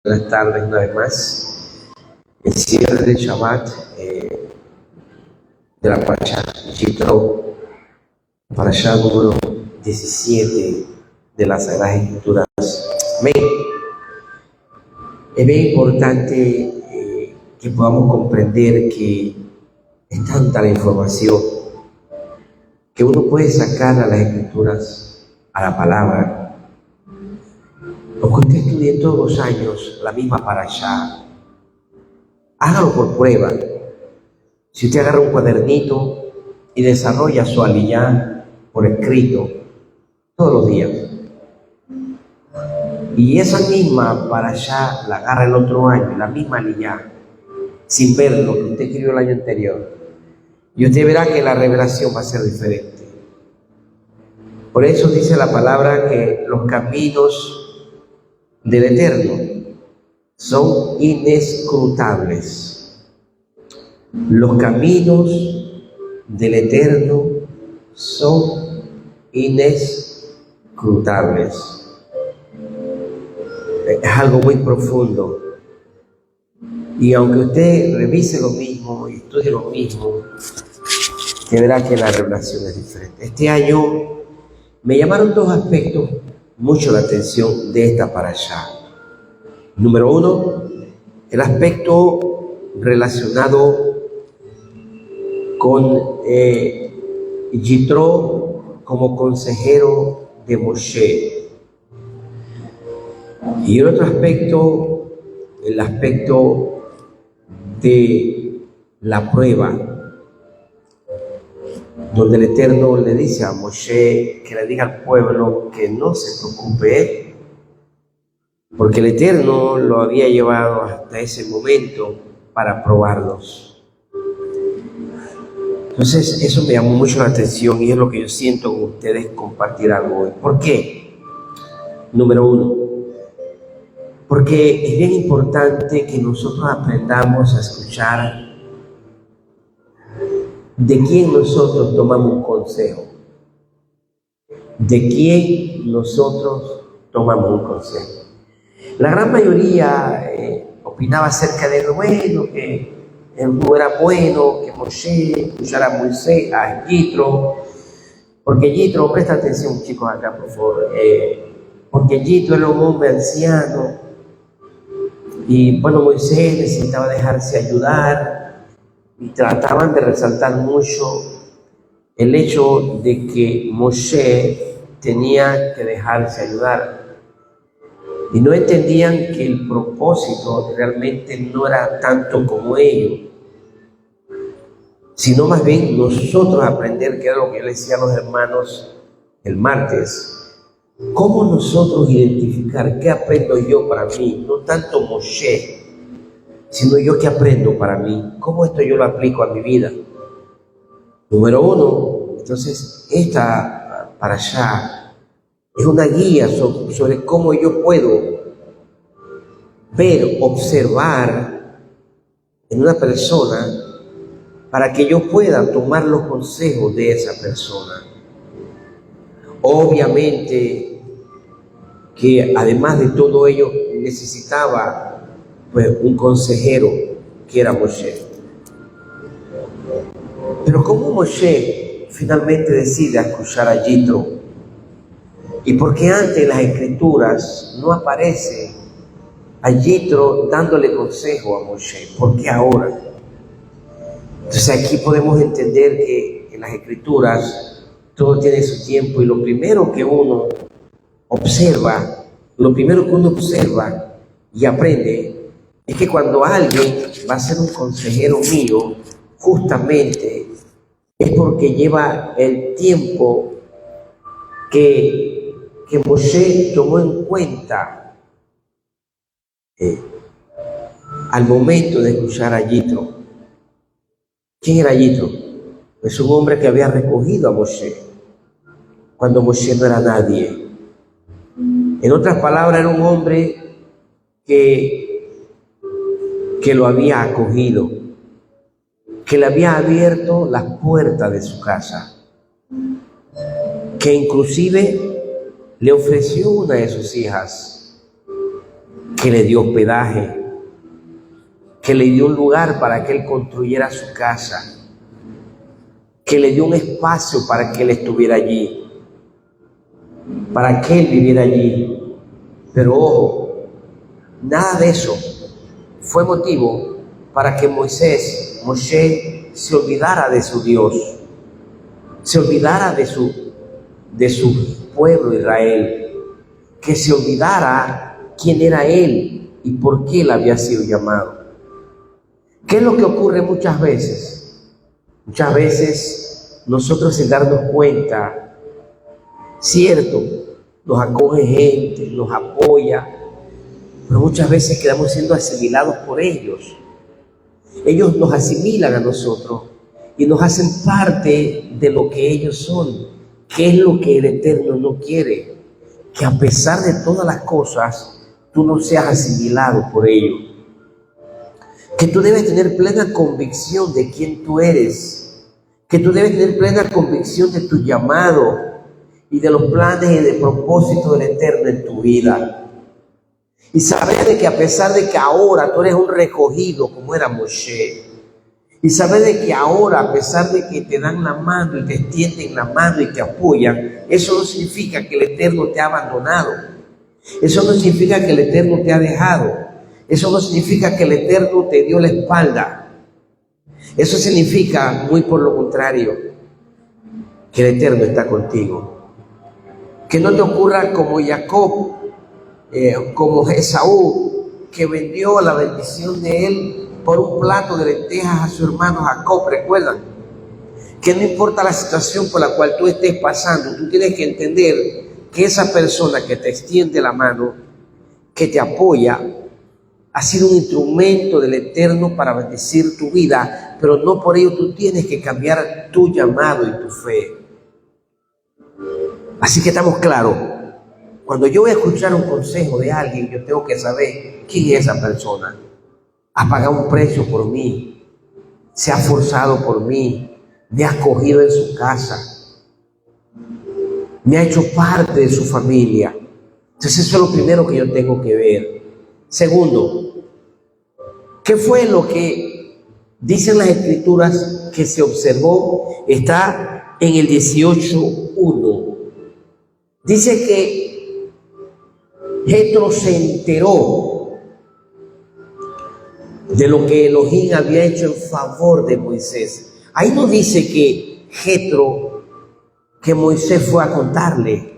Buenas tardes una vez más. El cierre del Shabbat de la Parashá Yitro, Parashá número 17 de las Sagradas Escrituras. Amén. Es bien importante que podamos comprender que es tanta la información que uno puede sacar a las Escrituras, a la palabra. Aunque usted estudie todos los años la misma Parashá, hágalo por prueba. Si usted agarra un cuadernito y desarrolla su aliyá por escrito todos los días, y esa misma Parashá la agarra el otro año, la misma aliyá, sin ver lo que usted escribió el año anterior, y usted verá que la revelación va a ser diferente. Por eso dice la palabra que los caminos del Eterno son inescrutables. Los caminos del Eterno son inescrutables. Es algo muy profundo. Y aunque usted revise lo mismo y estudie lo mismo, usted verá que la revelación es diferente. Este año me llamaron dos aspectos mucho la atención de esta parashá. Número uno, el aspecto relacionado con Yitro como consejero de Moshe. Y el otro aspecto, el aspecto de la prueba, donde el Eterno le dice a Moshe que le diga al pueblo que no se preocupe, porque el Eterno lo había llevado hasta ese momento para probarlos. Entonces eso me llamó mucho la atención y es lo que yo siento con ustedes compartir algo hoy. ¿Por qué? Número uno, porque es bien importante que nosotros aprendamos a escuchar de quién nosotros tomamos consejo. De quién nosotros tomamos un consejo. La gran mayoría opinaba acerca de lo bueno, que no era bueno, que Moshe escuchara a Moisés, a Yitro, porque Yitro, presta atención chicos acá por favor, porque Yitro era un hombre anciano, y bueno, Moisés necesitaba dejarse ayudar, y trataban de resaltar mucho el hecho de que Moshe tenía que dejarse ayudar. Y no entendían que el propósito realmente no era tanto como ellos, sino más bien nosotros aprender, que era lo que yo le decía a los hermanos el martes, cómo nosotros identificar qué aprendo yo para mí, no tanto Moshe, sino yo qué aprendo para mí, cómo esto yo lo aplico a mi vida. Número uno, entonces esta parashá es una guía sobre cómo yo puedo ver, observar en una persona para que yo pueda tomar los consejos de esa persona. Obviamente que además de todo ello necesitaba pues un consejero que era Moshe. Pero ¿cómo Moshe finalmente decide escuchar a Yitro? ¿Y por qué antes en las Escrituras no aparece a Yitro dándole consejo a Moshe? ¿Por qué ahora? Entonces aquí podemos entender que en las Escrituras todo tiene su tiempo, y lo primero que uno observa y aprende es que cuando alguien va a ser un consejero mío, justamente es porque lleva el tiempo que Moshe tomó en cuenta al momento de escuchar a Yitro. ¿Quién era Yitro? Es un hombre que había recogido a Moshe cuando Moshe no era nadie. En otras palabras, era un hombre que lo había acogido, que le había abierto las puertas de su casa, que inclusive le ofreció una de sus hijas. que le dio hospedaje, que le dio un lugar para que él construyera su casa, que le dio un espacio para que él estuviera allí, para que él viviera allí. Pero ojo, nada de eso fue motivo para que Moshe se olvidara de su Dios, se olvidara de su pueblo Israel, que se olvidara quién era él y por qué él había sido llamado. ¿Qué es lo que ocurre muchas veces? Muchas veces nosotros, sin darnos cuenta, cierto, nos acoge gente, nos apoya, pero muchas veces quedamos siendo asimilados por ellos. Ellos nos asimilan a nosotros y nos hacen parte de lo que ellos son. ¿Qué es lo que el Eterno no quiere? Que a pesar de todas las cosas, tú no seas asimilado por ellos. Que tú debes tener plena convicción de quién tú eres. Que tú debes tener plena convicción de tu llamado y de los planes y de propósitos del Eterno en tu vida. Y saber de que a pesar de que ahora tú eres un recogido como era Moshe, y saber de que ahora, a pesar de que te dan la mano y te extienden la mano y te apoyan, eso no significa que el Eterno te ha abandonado. Eso no significa que el Eterno te ha dejado. Eso no significa que el Eterno te dio la espalda. Eso significa, muy por lo contrario, que el Eterno está contigo. Que no te ocurra como Jacob, como Esaú, que vendió la bendición de él por un plato de lentejas a su hermano Jacob. ¿Recuerdan? Que no importa la situación por la cual tú estés pasando, tú tienes que entender que esa persona que te extiende la mano, que te apoya, ha sido un instrumento del Eterno para bendecir tu vida, pero no por ello tú tienes que cambiar tu llamado y tu fe. Así que estamos claros. Cuando yo voy a escuchar un consejo de alguien, yo tengo que saber quién es esa persona. Ha pagado un precio por mí, se ha forzado por mí, me ha acogido en su casa, me ha hecho parte de su familia. Entonces eso es lo primero que yo tengo que ver. Segundo, ¿qué fue lo que dicen las Escrituras que se observó? Está en el 18:1. Dice que Jetro se enteró de lo que Elohim había hecho en favor de Moisés. Ahí no dice que Moisés fue a contarle.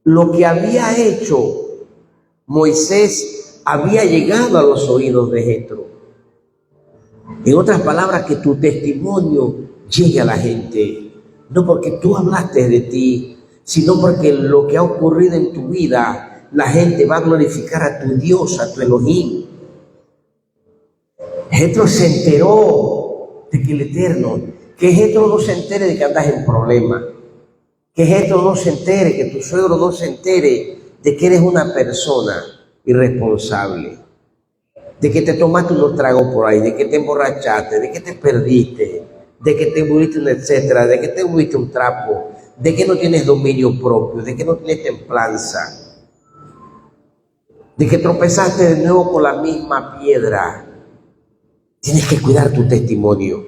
Lo que había hecho Moisés había llegado a los oídos de Jetro. En otras palabras, que tu testimonio llegue a la gente. No porque tú hablaste de ti, sino porque lo que ha ocurrido en tu vida, la gente va a glorificar a tu Dios, a tu Elohim. Jetro se enteró de que el Eterno, que Jetro no se entere de que andas en problemas, que Jetro no se entere, que tu suegro no se entere de que eres una persona irresponsable, de que te tomaste unos tragos por ahí, de que te emborrachaste, de que te perdiste, de que te volviste un etcétera, de que te volviste un trapo, de que no tienes dominio propio, de que no tienes templanza, de que tropezaste de nuevo con la misma piedra. Tienes que cuidar tu testimonio.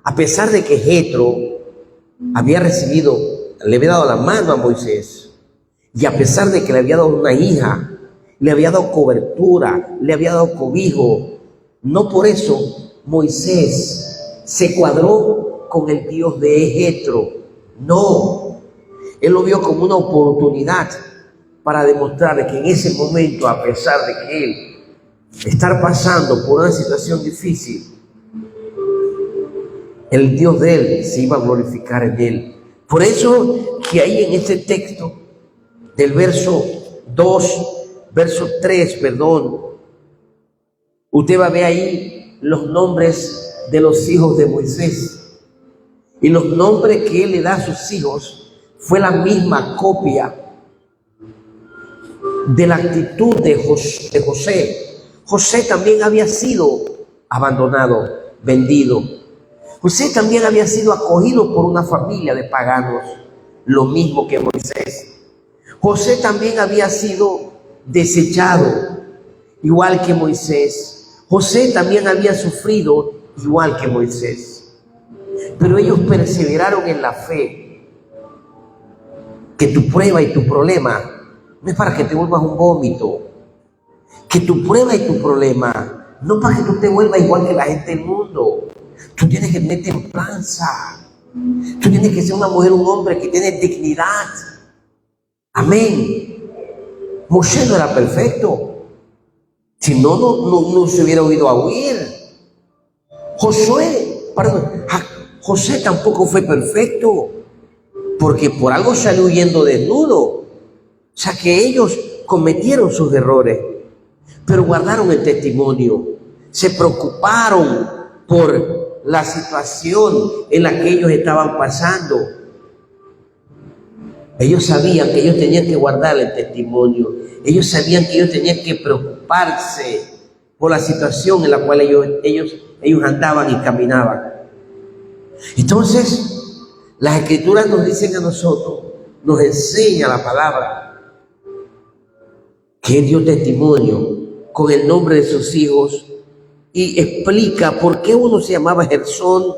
A pesar de que Jetro le había dado la mano a Moisés, y a pesar de que le había dado una hija, le había dado cobertura, le había dado cobijo, no por eso Moisés se cuadró con el Dios de Jetro. No, él lo vio como una oportunidad para demostrar que en ese momento, a pesar de que él estar pasando por una situación difícil, el Dios de él se iba a glorificar en él. Por eso que ahí en este texto del verso 3, usted va a ver ahí los nombres de los hijos de Moisés. Y los nombres que él le da a sus hijos fue la misma copia de la actitud de José. José también había sido abandonado, vendido. José también había sido acogido por una familia de paganos, lo mismo que Moisés. José también había sido desechado, igual que Moisés. José también había sufrido igual que Moisés. Pero ellos perseveraron en la fe. Que tu prueba y tu problema no es para que te vuelvas un vómito. Que tu prueba y tu problema no es para que tú te vuelvas igual que la gente del mundo. Tú tienes que tener templanza. Tú tienes que ser una mujer, un hombre que tiene dignidad. Amén. Moshe no era perfecto. Si no, no se hubiera oído a huir. José tampoco fue perfecto, porque por algo salió huyendo desnudo. O sea que ellos cometieron sus errores, pero guardaron el testimonio. Se preocuparon por la situación en la que ellos estaban pasando. Ellos sabían que ellos tenían que guardar el testimonio. Ellos sabían que ellos tenían que preocuparse por la situación en la cual ellos andaban y caminaban. Entonces, las Escrituras nos dicen a nosotros, nos enseña la palabra, que Él dio testimonio con el nombre de sus hijos y explica por qué uno se llamaba Gersón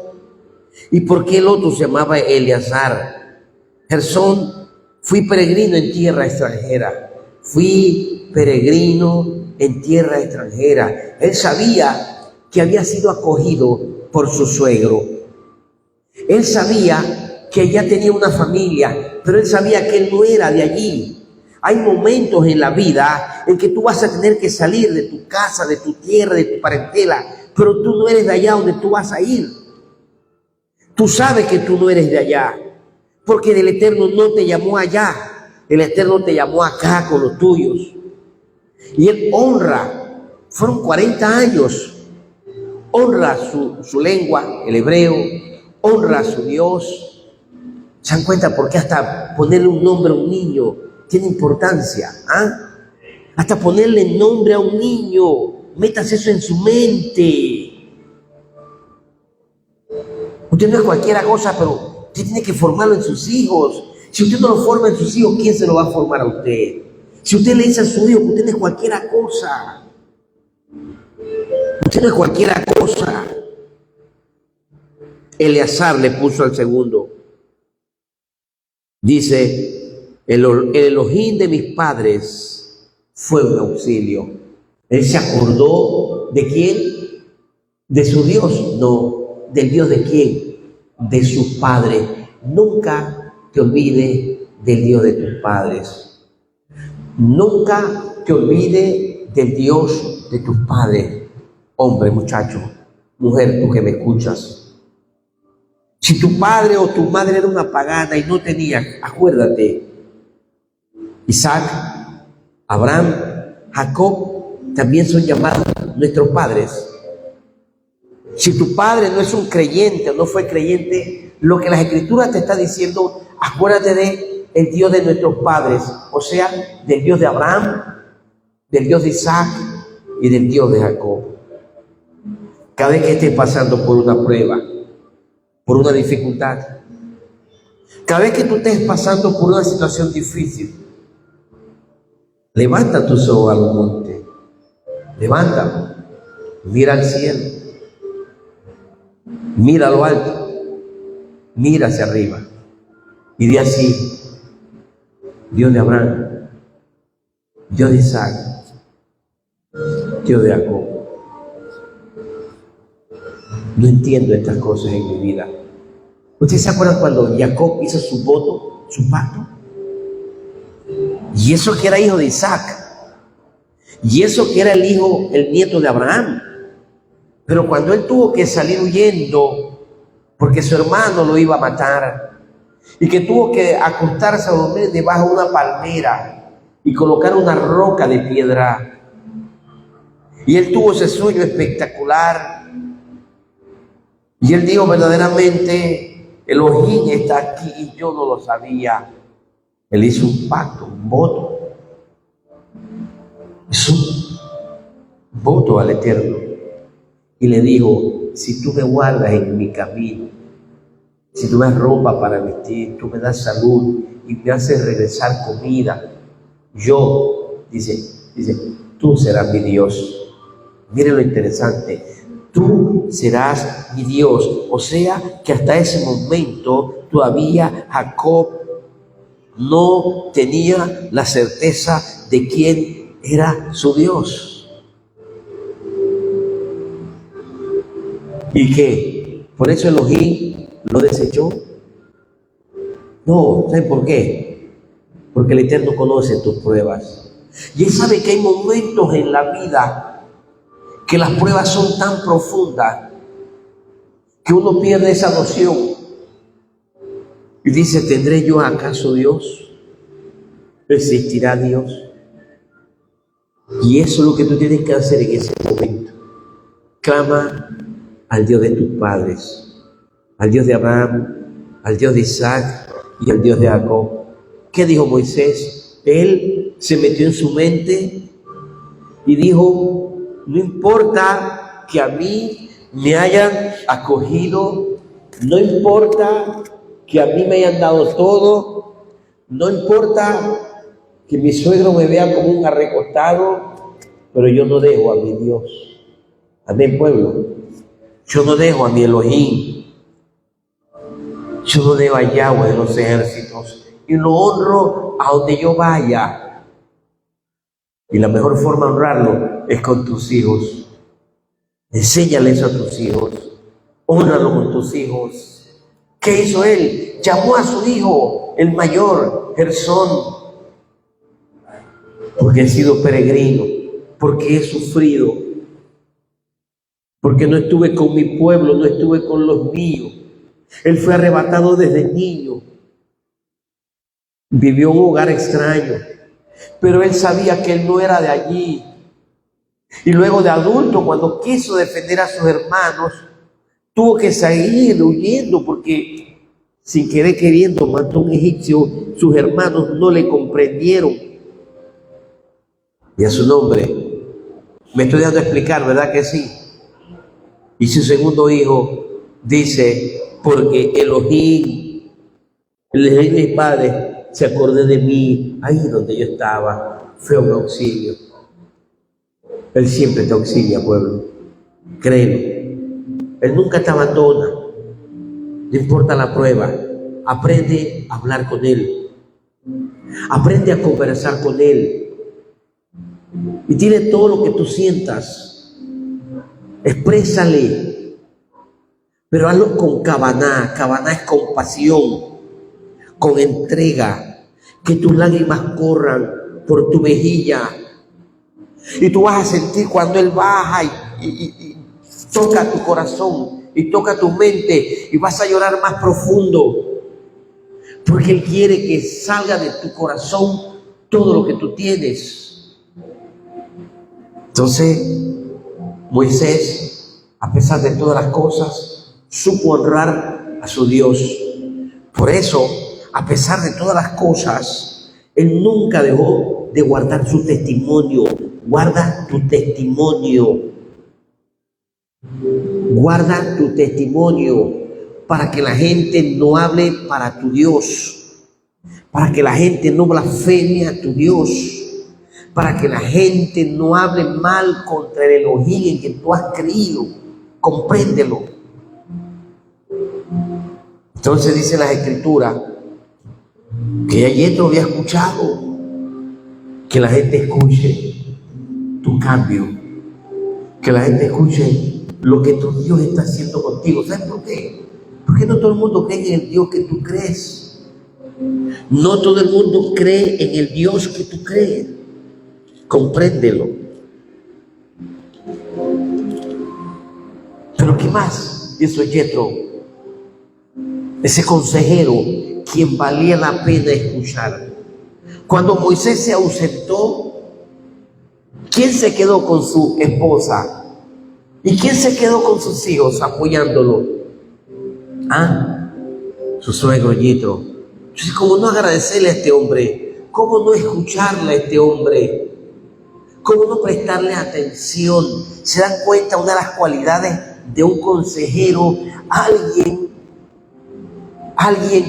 y por qué el otro se llamaba Eleazar. Gersón: fui peregrino en tierra extranjera. Fui peregrino en tierra extranjera. Él sabía que había sido acogido por su suegro. Él sabía que ya tenía una familia, pero él sabía que él no era de allí. Hay momentos en la vida en que tú vas a tener que salir de tu casa, de tu tierra, de tu parentela, pero tú no eres de allá donde tú vas a ir. Tú sabes que tú no eres de allá, porque el Eterno no te llamó allá, el Eterno te llamó acá con los tuyos. Y Él honra, fueron 40 años, honra su lengua, el hebreo, honra a su Dios. ¿Se dan cuenta por qué hasta ponerle un nombre a un niño tiene importancia? Hasta ponerle nombre a un niño, metas eso en su mente. Usted no es cualquiera cosa, pero usted tiene que formarlo en sus hijos. Si usted no lo forma en sus hijos, ¿quién se lo va a formar a usted? Si usted le dice a su hijo que usted no es cualquiera cosa, usted no es cualquiera cosa. Eleazar le puso al segundo. Dice: el Elohim de mis padres fue un auxilio. Él se acordó ¿de quién? ¿De su Dios? No. ¿Del Dios de quién? De sus padres. Nunca te olvides del Dios de tus padres. Nunca te olvides del Dios de tus padres. Hombre, muchacho, mujer, tú que me escuchas. Si tu padre o tu madre era una pagana y no tenía, acuérdate, Isaac, Abraham, Jacob también son llamados nuestros padres. Si tu padre no es un creyente o no fue creyente, lo que las Escrituras te está diciendo, acuérdate de el Dios de nuestros padres, o sea, del Dios de Abraham, del Dios de Isaac y del Dios de Jacob. Cada vez que estés pasando por una prueba, por una dificultad, cada vez que tú estés pasando por una situación difícil, levanta tus ojos al monte, levanta, mira al cielo, mira a lo alto, mira hacia arriba y di así: Dios de Abraham, Dios de Isaac, Dios de Jacob. No entiendo estas cosas en mi vida. ¿Ustedes se acuerdan cuando Jacob hizo su voto, su pacto? Y eso que era hijo de Isaac. Y eso que era el nieto de Abraham. Pero cuando él tuvo que salir huyendo porque su hermano lo iba a matar y que tuvo que acostarse a dormir debajo de una palmera y colocar una roca de piedra, y él tuvo ese sueño espectacular y él dijo: verdaderamente Elohim está aquí y yo no lo sabía. Él hizo un pacto, un voto. Hizo un voto al Eterno y le dijo: si tú me guardas en mi camino, si tú me das ropa para vestir, tú me das salud y me haces regresar comida, yo, dice, Dice, tú serás mi Dios. Miren lo interesante, tú serás mi Dios. O sea que hasta ese momento todavía Jacob no tenía la certeza de quién era su Dios. ¿Y qué? Por eso Elohim lo desechó. No, ¿saben por qué? Porque el Eterno conoce tus pruebas. Y Él sabe que hay momentos en la vida que las pruebas son tan profundas que uno pierde esa noción y dice, ¿tendré yo acaso Dios? ¿Existirá Dios? Y eso es lo que tú tienes que hacer en ese momento. Clama al Dios de tus padres, al Dios de Abraham, al Dios de Isaac y al Dios de Jacob. ¿Qué dijo Moisés? Él se metió en su mente y dijo, no importa que a mí me hayan acogido, no importa que a mí me hayan dado todo, no importa que mi suegro me vea como un arrecostado, pero yo no dejo a mi Dios. Amén, pueblo. Yo no dejo a mi Elohim. Yo no dejo a Yahweh de los ejércitos. Y lo honro a donde yo vaya. Y la mejor forma de honrarlo es con tus hijos. Enséñales a tus hijos. Hónralo con tus hijos. ¿Qué hizo él? Llamó a su hijo, el mayor, Gersón. Porque he sido peregrino, porque he sufrido, porque no estuve con mi pueblo, no estuve con los míos. Él fue arrebatado desde niño, vivió en un hogar extraño, pero él sabía que él no era de allí. Y luego de adulto, cuando quiso defender a sus hermanos, tuvo que seguir huyendo porque sin querer queriendo mató a un egipcio. Sus hermanos no le comprendieron. Y a su nombre, me estoy dando a explicar, ¿verdad que sí? Y su segundo hijo dice, porque Elohim, el Elohim de mis padres, se acordó de mí, ahí donde yo estaba, fue un auxilio. Él siempre te auxilia, pueblo, créelo. Él nunca te abandona, no importa la prueba. Aprende a hablar con Él, aprende a conversar con Él. Y dile todo lo que tú sientas, exprésale, pero hazlo con Kavaná. Kavaná es compasión, con entrega, que tus lágrimas corran por tu mejilla. Y tú vas a sentir cuando Él baja y toca tu corazón y toca tu mente y vas a llorar más profundo, porque Él quiere que salga de tu corazón todo lo que tú tienes. Entonces, Moisés, a pesar de todas las cosas, supo honrar a su Dios. Por eso, a pesar de todas las cosas, él nunca dejó de guardar su testimonio. Guarda tu testimonio. Guarda tu testimonio para que la gente no hable para tu Dios, para que la gente no blasfeme a tu Dios, para que la gente no hable mal contra el Elohim en que tú has creído. Compréndelo. Entonces dice las Escrituras que ya Yetro había escuchado que la gente escuche tu cambio, que la gente escuche lo que tu Dios está haciendo contigo. ¿Sabes por qué? Porque no todo el mundo cree en el Dios que tú crees. No todo el mundo cree en el Dios que tú crees. Compréndelo. Pero ¿qué más? Eso es Yetro, ese consejero, quien valía la pena escuchar. Cuando Moisés se ausentó, ¿quién se quedó con su esposa? ¿Y quién se quedó con sus hijos apoyándolo? Su suegro Yetro. Entonces, ¿cómo no agradecerle a este hombre? ¿Cómo no escucharle a este hombre? ¿Cómo no prestarle atención? ¿Se dan cuenta una de las cualidades de un consejero? Alguien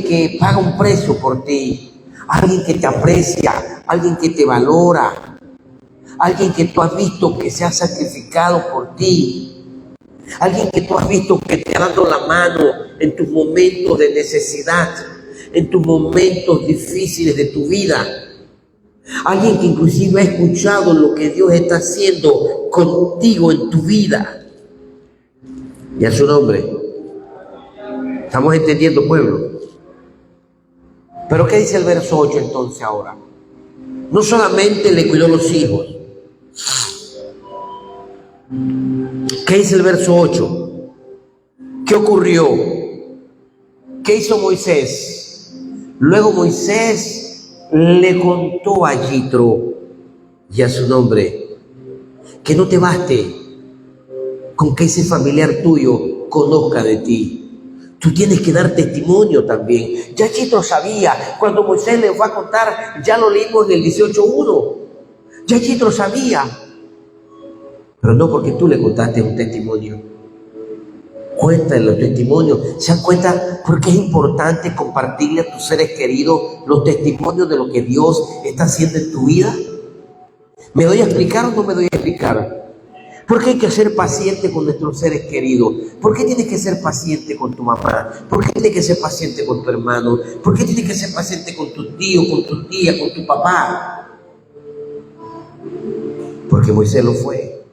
que paga un precio por ti, alguien que te aprecia, alguien que te valora, alguien que tú has visto que se ha sacrificado por ti, alguien que tú has visto que te ha dado la mano en tus momentos de necesidad, en tus momentos difíciles de tu vida, alguien que inclusive ha escuchado lo que Dios está haciendo contigo en tu vida. Y a su nombre. ¿Estamos entendiendo, pueblo? Pero ¿qué dice el verso 8 entonces ahora? No solamente le cuidó los hijos. ¿Qué dice el verso 8? ¿Qué ocurrió? ¿Qué hizo Moisés? Luego Moisés le contó a Yitro y a su nombre que no te baste con que ese familiar tuyo conozca de ti. Tú tienes que dar testimonio también. Ya Yitro sabía, cuando Moisés le fue a contar, ya lo leímos en el 18:1. Ya Yitro sabía. Pero no porque tú le contaste un testimonio. Cuéntale los testimonios. ¿Se dan cuenta por qué es importante compartirle a tus seres queridos los testimonios de lo que Dios está haciendo en tu vida? ¿Me doy a explicar o no me doy a explicar? ¿Por qué hay que ser paciente con nuestros seres queridos? ¿Por qué tienes que ser paciente con tu mamá? ¿Por qué tienes que ser paciente con tu hermano? ¿Por qué tienes que ser paciente con tu tío, con tu tía, con tu papá? Porque Moisés lo fue.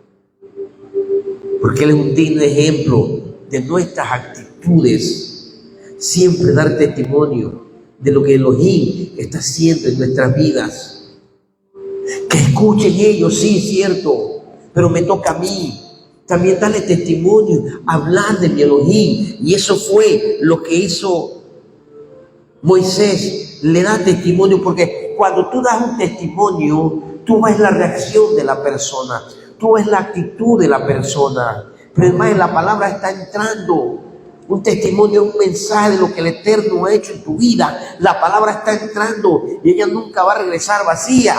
Porque él es un digno ejemplo de nuestras actitudes. Siempre dar testimonio de lo que Elohim está haciendo en nuestras vidas. Que escuchen ellos, sí, cierto. Pero me toca a mí también darle testimonio, hablar de mi Elohim. Y eso fue lo que hizo Moisés. Le da testimonio, porque cuando tú das un testimonio, tú ves la reacción de la persona, tú ves la actitud de la persona. Pero además la palabra está entrando. Un testimonio, un mensaje de lo que el Eterno ha hecho en tu vida. La palabra está entrando y ella nunca va a regresar vacía.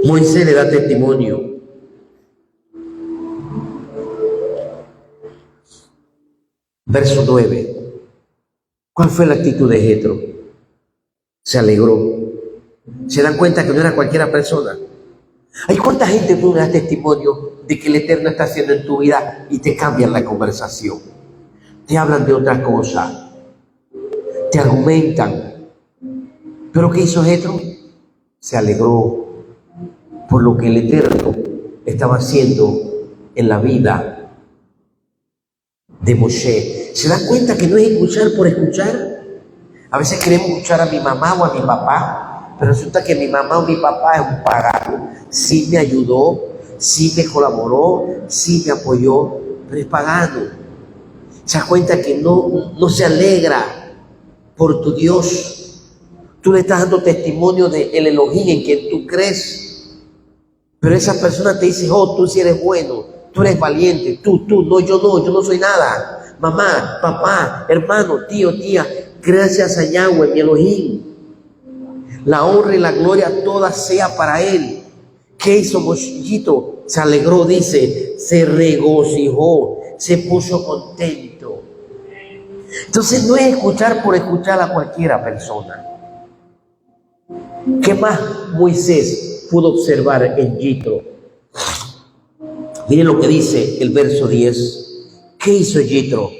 Moisés le da testimonio. Verso 9. ¿Cuál fue la actitud de Jetro? Se alegró. ¿Se dan cuenta que no era cualquiera persona? ¿Hay cuánta gente tú le das testimonio de que el Eterno está haciendo en tu vida y te cambian la conversación? Te hablan de otra cosa. Te argumentan. ¿Pero qué hizo Jetro? Se alegró por lo que el Eterno estaba haciendo en la vida de Moshe. ¿Se dan cuenta que no es escuchar por escuchar? A veces queremos escuchar a mi mamá o a mi papá, pero resulta que mi mamá o mi papá es un pagano. Sí me ayudó, sí me colaboró, sí me apoyó, pero es pagano. ¿Se dan cuenta que no se alegra por tu Dios? Tú le estás dando testimonio de el Elohim en quien tú crees. Pero esa persona te dice, oh, tú sí eres bueno, tú eres valiente, tú, no, yo no soy nada. Mamá, papá, hermano, tío, tía, gracias a Yahweh, mi Elohim. La honra y la gloria toda sea para Él. ¿Qué hizo Moshito? Se alegró, dice, se regocijó, se puso contento. Entonces no es escuchar por escuchar a cualquiera persona. ¿Qué más Moisés pudo observar en Yitro? Miren lo que dice el verso 10. ¿Qué hizo Yitro?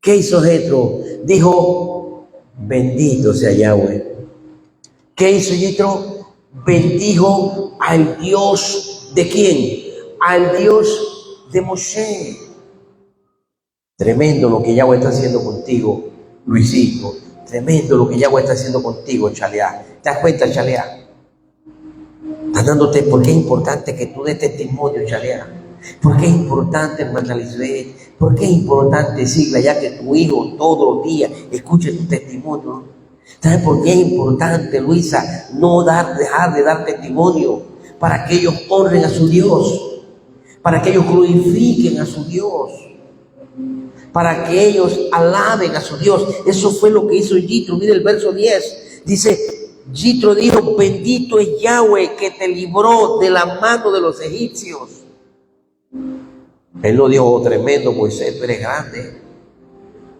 ¿Qué hizo Jetro? Dijo, bendito sea Yahweh. ¿Qué hizo Yitro? Bendijo al Dios ¿de quién? Al Dios de Moshe. Tremendo lo que Yahweh está haciendo contigo, Luisito. Tremendo lo que Yahweh está haciendo contigo, Chalea. ¿Te das cuenta, Chalea? Estás dándote, porque es importante que tú des testimonio, Chalea. Porque es importante, hermana Lisbeth. Porque es importante, Sigla, ya que tu hijo todos los días escuche tu testimonio. ¿Sabes por qué es importante, Luisa, dejar de dar testimonio? Para que ellos honren a su Dios, para que ellos glorifiquen a su Dios, para que ellos alaben a su Dios. Eso fue lo que hizo Yitro. Mire el verso 10. Dice, Yitro dijo, bendito es Yahweh que te libró de la mano de los egipcios. Él no dijo, oh, tremendo Moisés, tú eres grande,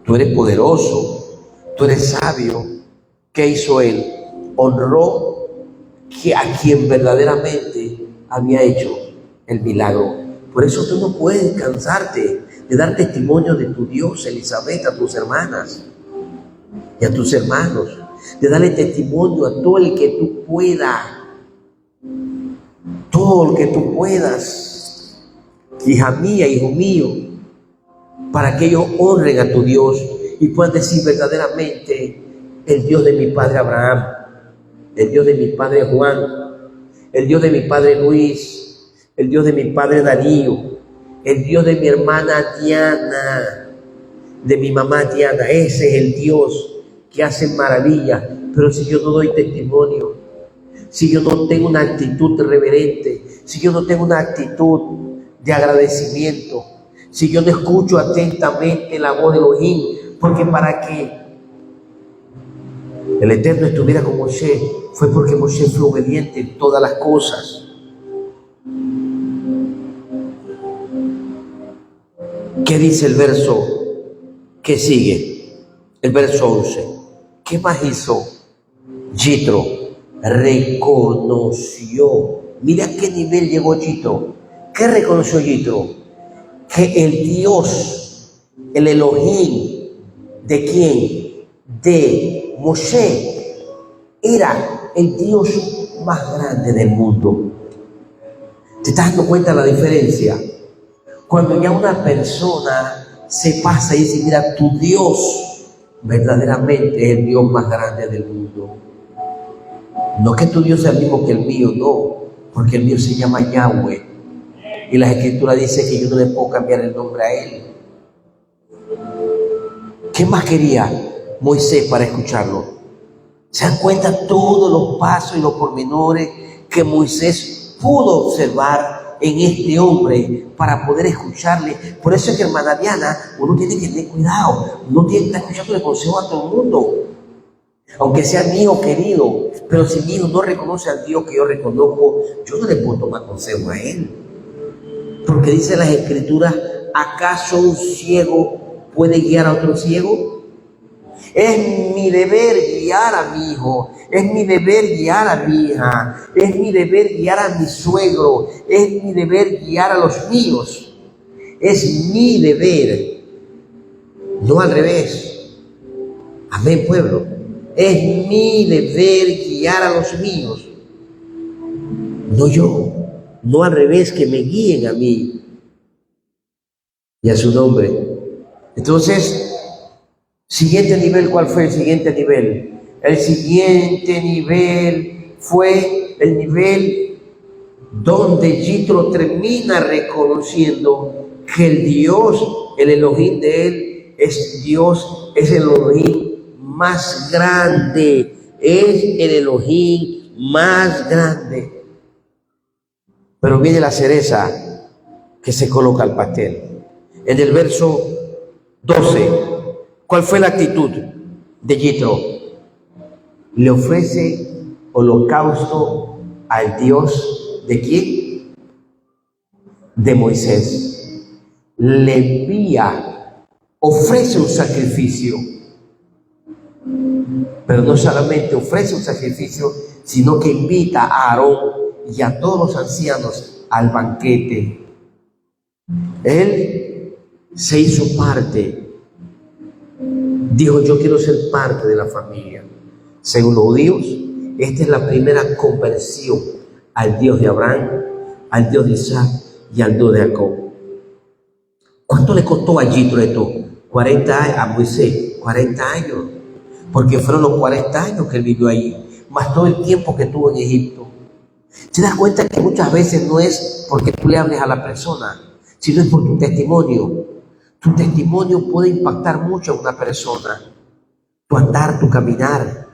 tú eres poderoso, tú eres sabio. ¿Qué hizo él? Honró que a quien verdaderamente había hecho el milagro. Por eso tú no puedes cansarte de dar testimonio de tu Dios, Elizabeth, a tus hermanas y a tus hermanos, de darle testimonio a todo el que tú puedas, todo el que tú puedas, hija mía, hijo mío, para que ellos honren a tu Dios y puedan decir verdaderamente: el Dios de mi padre Abraham, el Dios de mi padre Juan, el Dios de mi padre Luis, el Dios de mi padre Darío, el Dios de mi hermana Diana, de mi mamá Diana, ese es el Dios que hace maravillas. Pero si yo no doy testimonio, si yo no tengo una actitud reverente, si yo no tengo una actitud de agradecimiento, si yo no escucho atentamente la voz de Elohim, porque para que el Eterno estuviera con Moshe, fue porque Moshe fue obediente en todas las cosas. ¿Qué dice el verso que sigue? El verso 11. ¿Qué más hizo Yitro? Reconoció. Mira a qué nivel llegó Yitro. ¿Qué reconoció Yitro? Que el Dios, el Elohim, ¿de quién? De Moshe, era el Dios más grande del mundo. ¿Te estás dando cuenta de la diferencia? Cuando ya una persona se pasa y dice: mira, tu Dios verdaderamente es el Dios más grande del mundo. No que tu Dios sea el mismo que el mío, no, porque el mío se llama Yahweh. Y la Escritura dice que yo no le puedo cambiar el nombre a él. ¿Qué más quería Moisés para escucharlo? ¿Se dan cuenta todos los pasos y los pormenores que Moisés pudo observar en este hombre para poder escucharle? Por eso es que, hermana Diana, uno tiene que tener cuidado. Uno tiene que estar escuchando el consejo a todo el mundo, aunque sea mi hijo querido. Pero si mi hijo no reconoce al Dios que yo reconozco, yo no le puedo tomar consejo a él. Porque dice las Escrituras: ¿acaso un ciego puede guiar a otro ciego? Es mi deber guiar a mi hijo, es mi deber guiar a mi hija, es mi deber guiar a mi suegro, es mi deber guiar a los míos. Es mi deber, no al revés. Amén, pueblo. Es mi deber guiar a los míos, no yo. No al revés, que me guíen a mí y a su nombre. Entonces, siguiente nivel, ¿cuál fue el siguiente nivel? El siguiente nivel fue el nivel donde Yitro termina reconociendo que el Dios, el Elohim de él, es Dios, es el Elohim más grande, es el Elohim más grande. Pero viene la cereza que se coloca al pastel. En el verso 12, ¿cuál fue la actitud de Yitro? Le ofrece holocausto al Dios ¿de quién? De Moisés. Le envía, ofrece un sacrificio. Pero no solamente ofrece un sacrificio, sino que invita a Aarón y a todos los ancianos al banquete. Él se hizo parte. Dijo: yo quiero ser parte de la familia. Según los judíos, esta es la primera conversión al Dios de Abraham, al Dios de Isaac y al Dios de Jacob. ¿Cuánto le costó a Yitro esto? 40 años, a Moisés, 40 años. Porque fueron los 40 años que él vivió allí, más todo el tiempo que estuvo en Egipto. ¿Te das cuenta que muchas veces no es porque tú le hables a la persona, sino es por tu testimonio? Tu testimonio puede impactar mucho a una persona, tu andar, tu caminar.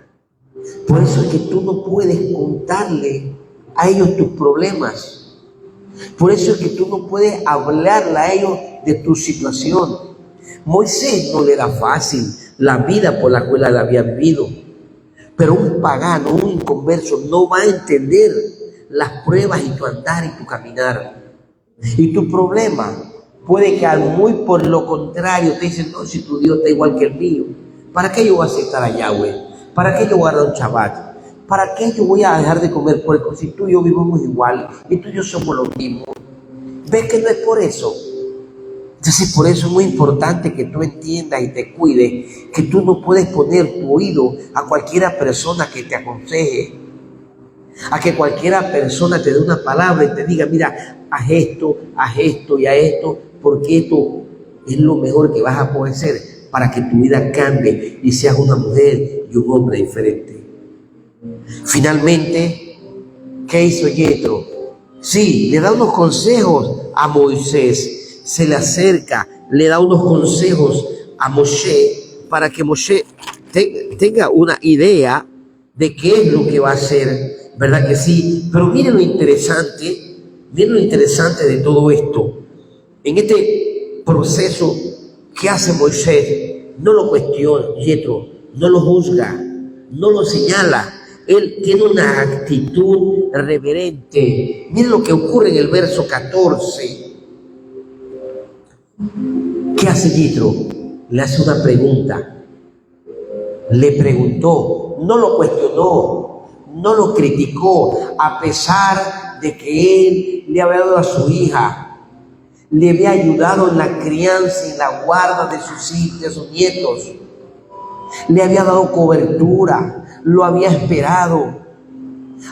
Por eso es que tú no puedes contarle a ellos tus problemas. Por eso es que tú no puedes hablarle a ellos de tu situación. Moisés no le era fácil la vida por la cual él había vivido, pero un pagano, un inconverso, no va a entender las pruebas y tu andar y tu caminar. Y tu problema puede que muy por lo contrario te dicen: no, si tu Dios está igual que el mío, ¿para qué yo voy a aceptar a Yahweh? ¿Para qué yo voy a dar un Shabbat? ¿Para qué yo voy a dejar de comer puerco si tú y yo vivimos igual y tú y yo somos los mismos? ¿Ves que no es por eso? Entonces, por eso es muy importante que tú entiendas y te cuides, que tú no puedes poner tu oído a cualquiera persona que te aconseje, a que cualquiera persona te dé una palabra y te diga, mira, haz esto y haz esto, porque esto es lo mejor que vas a poder hacer para que tu vida cambie y seas una mujer y un hombre diferente. Finalmente, ¿qué hizo Yetro? Sí, le da unos consejos a Moisés, se le acerca, le da unos consejos a Moshe para que Moshe tenga una idea de qué es lo que va a hacer, ¿verdad que sí? Pero miren lo interesante de todo esto. En este proceso que hace Moisés, no lo cuestiona Yetro, no lo juzga, no lo señala. Él tiene una actitud reverente. Miren lo que ocurre en el verso 14. ¿Qué hace Yetro? Le hace una pregunta. Le preguntó, no lo cuestionó, no lo criticó, a pesar de que él le había dado a su hija, le había ayudado en la crianza y la guarda de sus hijos, de sus nietos, le había dado cobertura, lo había esperado,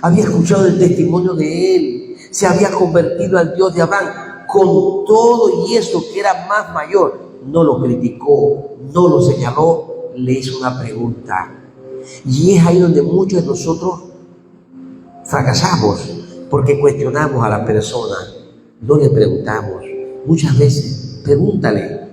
había escuchado el testimonio de él, se había convertido al Dios de Abraham. Con todo y eso que era más mayor, no lo criticó, no lo señaló, le hizo una pregunta. Y es ahí donde muchos de nosotros fracasamos, porque cuestionamos a la persona, no le preguntamos. Muchas veces, pregúntale,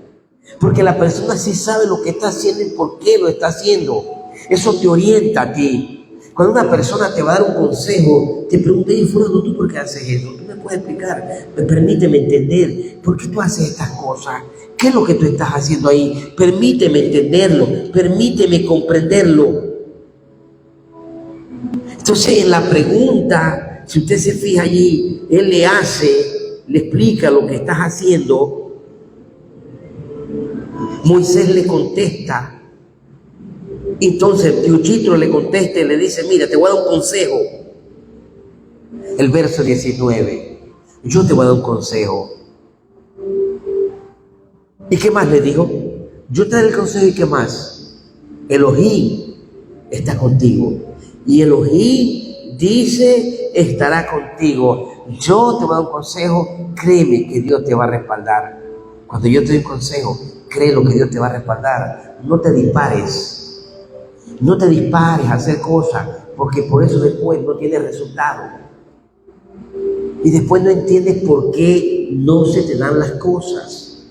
porque la persona sí sabe lo que está haciendo y por qué lo está haciendo. Eso te orienta a ti. Cuando una persona te va a dar un consejo, te pregunta, y fulano, ¿tú por qué haces eso? ¿Tú me puedes explicar? Permíteme entender, ¿por qué tú haces estas cosas? ¿Qué es lo que tú estás haciendo ahí? Permíteme entenderlo, permíteme comprenderlo. Entonces, en la pregunta, si usted se fija allí, él le explica lo que estás haciendo. Moisés le contesta. Entonces Yetro le contesta y le dice, mira, te voy a dar un consejo. El verso 19, yo te voy a dar un consejo. ¿Y qué más le dijo? Yo te daré el consejo y qué más. Elohim está contigo. Y Elohim dice, estará contigo. Yo te voy a dar un consejo, créeme que Dios te va a respaldar. Cuando yo te doy un consejo, créelo que Dios te va a respaldar. No te dispares. No te dispares a hacer cosas, porque por eso después no tienes resultado. Y después no entiendes por qué no se te dan las cosas.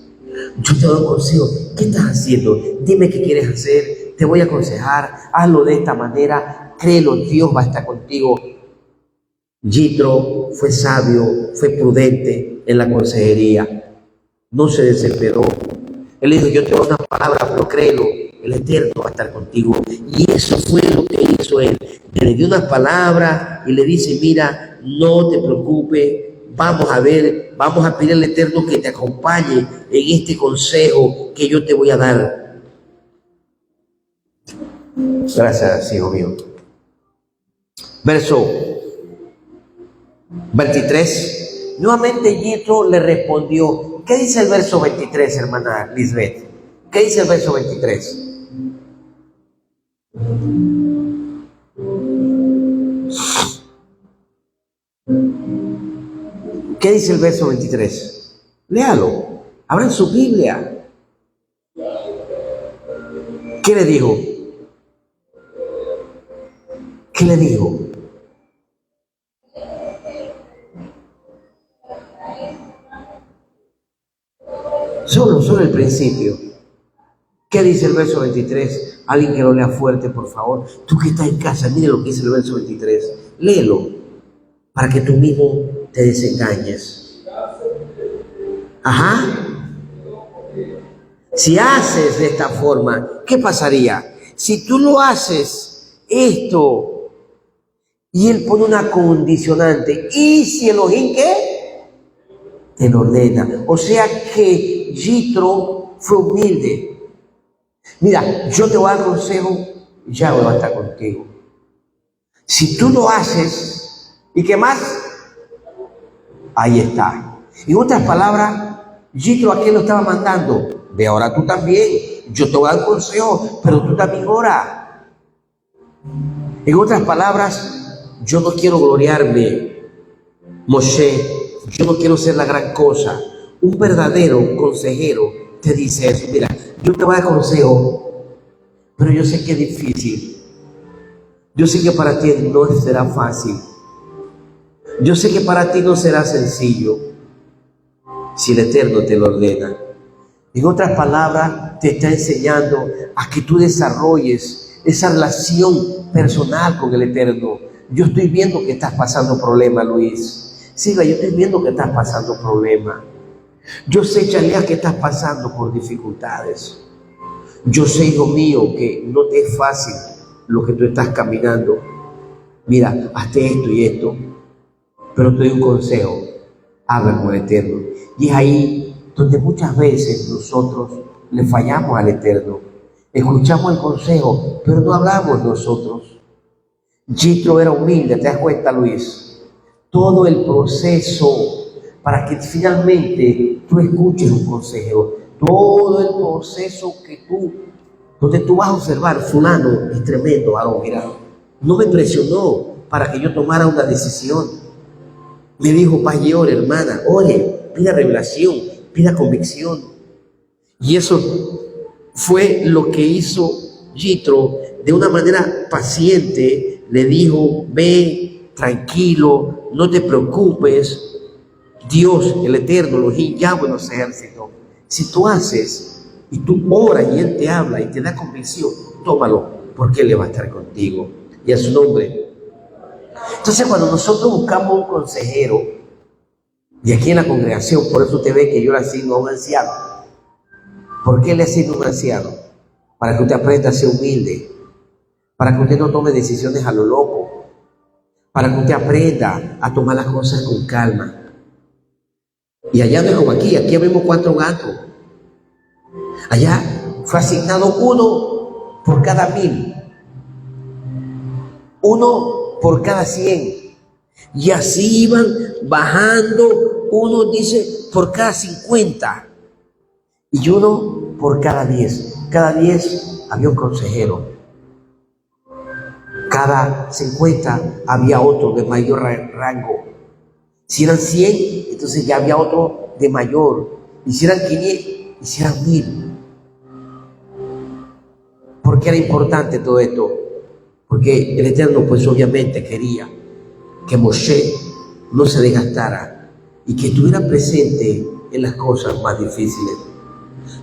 Yo te doy un consejo. ¿Qué estás haciendo? Dime qué quieres hacer. Te voy a aconsejar. Hazlo de esta manera. Créelo, Dios va a estar contigo. Yetro fue sabio, fue prudente en la consejería. No se desesperó. Él dijo, yo te doy una palabra, pero créelo, el Eterno va a estar contigo. Y eso fue lo que hizo él. Le dio unas palabras y le dice, mira, no te preocupes, vamos a ver, vamos a pedir al Eterno que te acompañe en este consejo que yo te voy a dar. Gracias, hijo mío. Verso 23. Nuevamente Yetro le respondió. ¿Qué dice el verso 23, hermana Lisbeth? ¿Qué dice el verso 23? ¿Qué dice el verso 23? Léalo. Abran su Biblia. ¿Qué le dijo? ¿Qué le dijo? Solo el principio. ¿Qué dice el verso 23? Alguien que lo lea fuerte, por favor. Tú que estás en casa, mire lo que dice el verso 23. Léelo, para que tú mismo te desengañes. Ajá. Si haces de esta forma, ¿qué pasaría? Si tú lo haces esto, y él pone una condicionante, y si Elohim, ¿qué? Te lo ordena. O sea que Yetro fue humilde. Mira, yo te voy a dar consejo, ya voy a estar contigo. Si tú lo haces, ¿y qué más? Ahí está. En otras palabras, Yitro, ¿a quién lo estaba mandando? Ve ahora tú también. Yo te voy a dar consejo, pero tú también ora. En otras palabras, yo no quiero gloriarme, Moshe, yo no quiero ser la gran cosa. Un verdadero consejero te dice eso. Mira, yo te voy a dar consejo, pero yo sé que es difícil. Yo sé que para ti no será fácil. Yo sé que para ti no será sencillo si el Eterno te lo ordena. En otras palabras, te está enseñando a que tú desarrolles esa relación personal con el Eterno. Yo estoy viendo que estás pasando problemas, Luis. Siga, yo estoy viendo que estás pasando problemas. Yo sé, Chalea, que estás pasando por dificultades. Yo sé, hijo mío, que no te es fácil lo que tú estás caminando. Mira, hazte esto y esto, pero te doy un consejo. Habla con el Eterno. Y es ahí donde muchas veces nosotros le fallamos al Eterno. Escuchamos el consejo, pero no hablamos nosotros. Yitro era humilde, ¿te das cuenta, Luis? Todo el proceso para que finalmente tú escuches un consejo, todo el proceso donde tú vas a observar, fulano es tremendo, varón, mira, no me presionó para que yo tomara una decisión. Me dijo, vaya, ore, hermana, ore, pida revelación, pida convicción. Y eso fue lo que hizo Yitro. De una manera paciente le dijo, ve, tranquilo, no te preocupes. Dios, el Eterno, Elohim, Yahweh de los ejércitos, si tú haces y tú oras y Él te habla y te da convicción, tómalo, porque Él le va a estar contigo. Y a su nombre. Entonces, cuando nosotros buscamos un consejero, y aquí en la congregación, por eso usted ve que yo le asigno a un anciano. ¿Por qué le asigno a un anciano? Para que usted aprenda a ser humilde, para que usted no tome decisiones a lo loco, para que usted aprenda a tomar las cosas con calma. Y allá no es como aquí vemos 4 gatos. Allá fue asignado uno por cada 1000, uno por cada 100. Y así iban bajando, uno dice por cada 50 y uno por cada 10. Cada 10 había un consejero. Cada 50 había otro de mayor rango. Si eran 100, entonces ya había otro de mayor. Y si eran 500, y si eran 1000. ¿Por qué era importante todo esto? Porque el Eterno, pues obviamente quería que Moshe no se desgastara y que estuviera presente en las cosas más difíciles.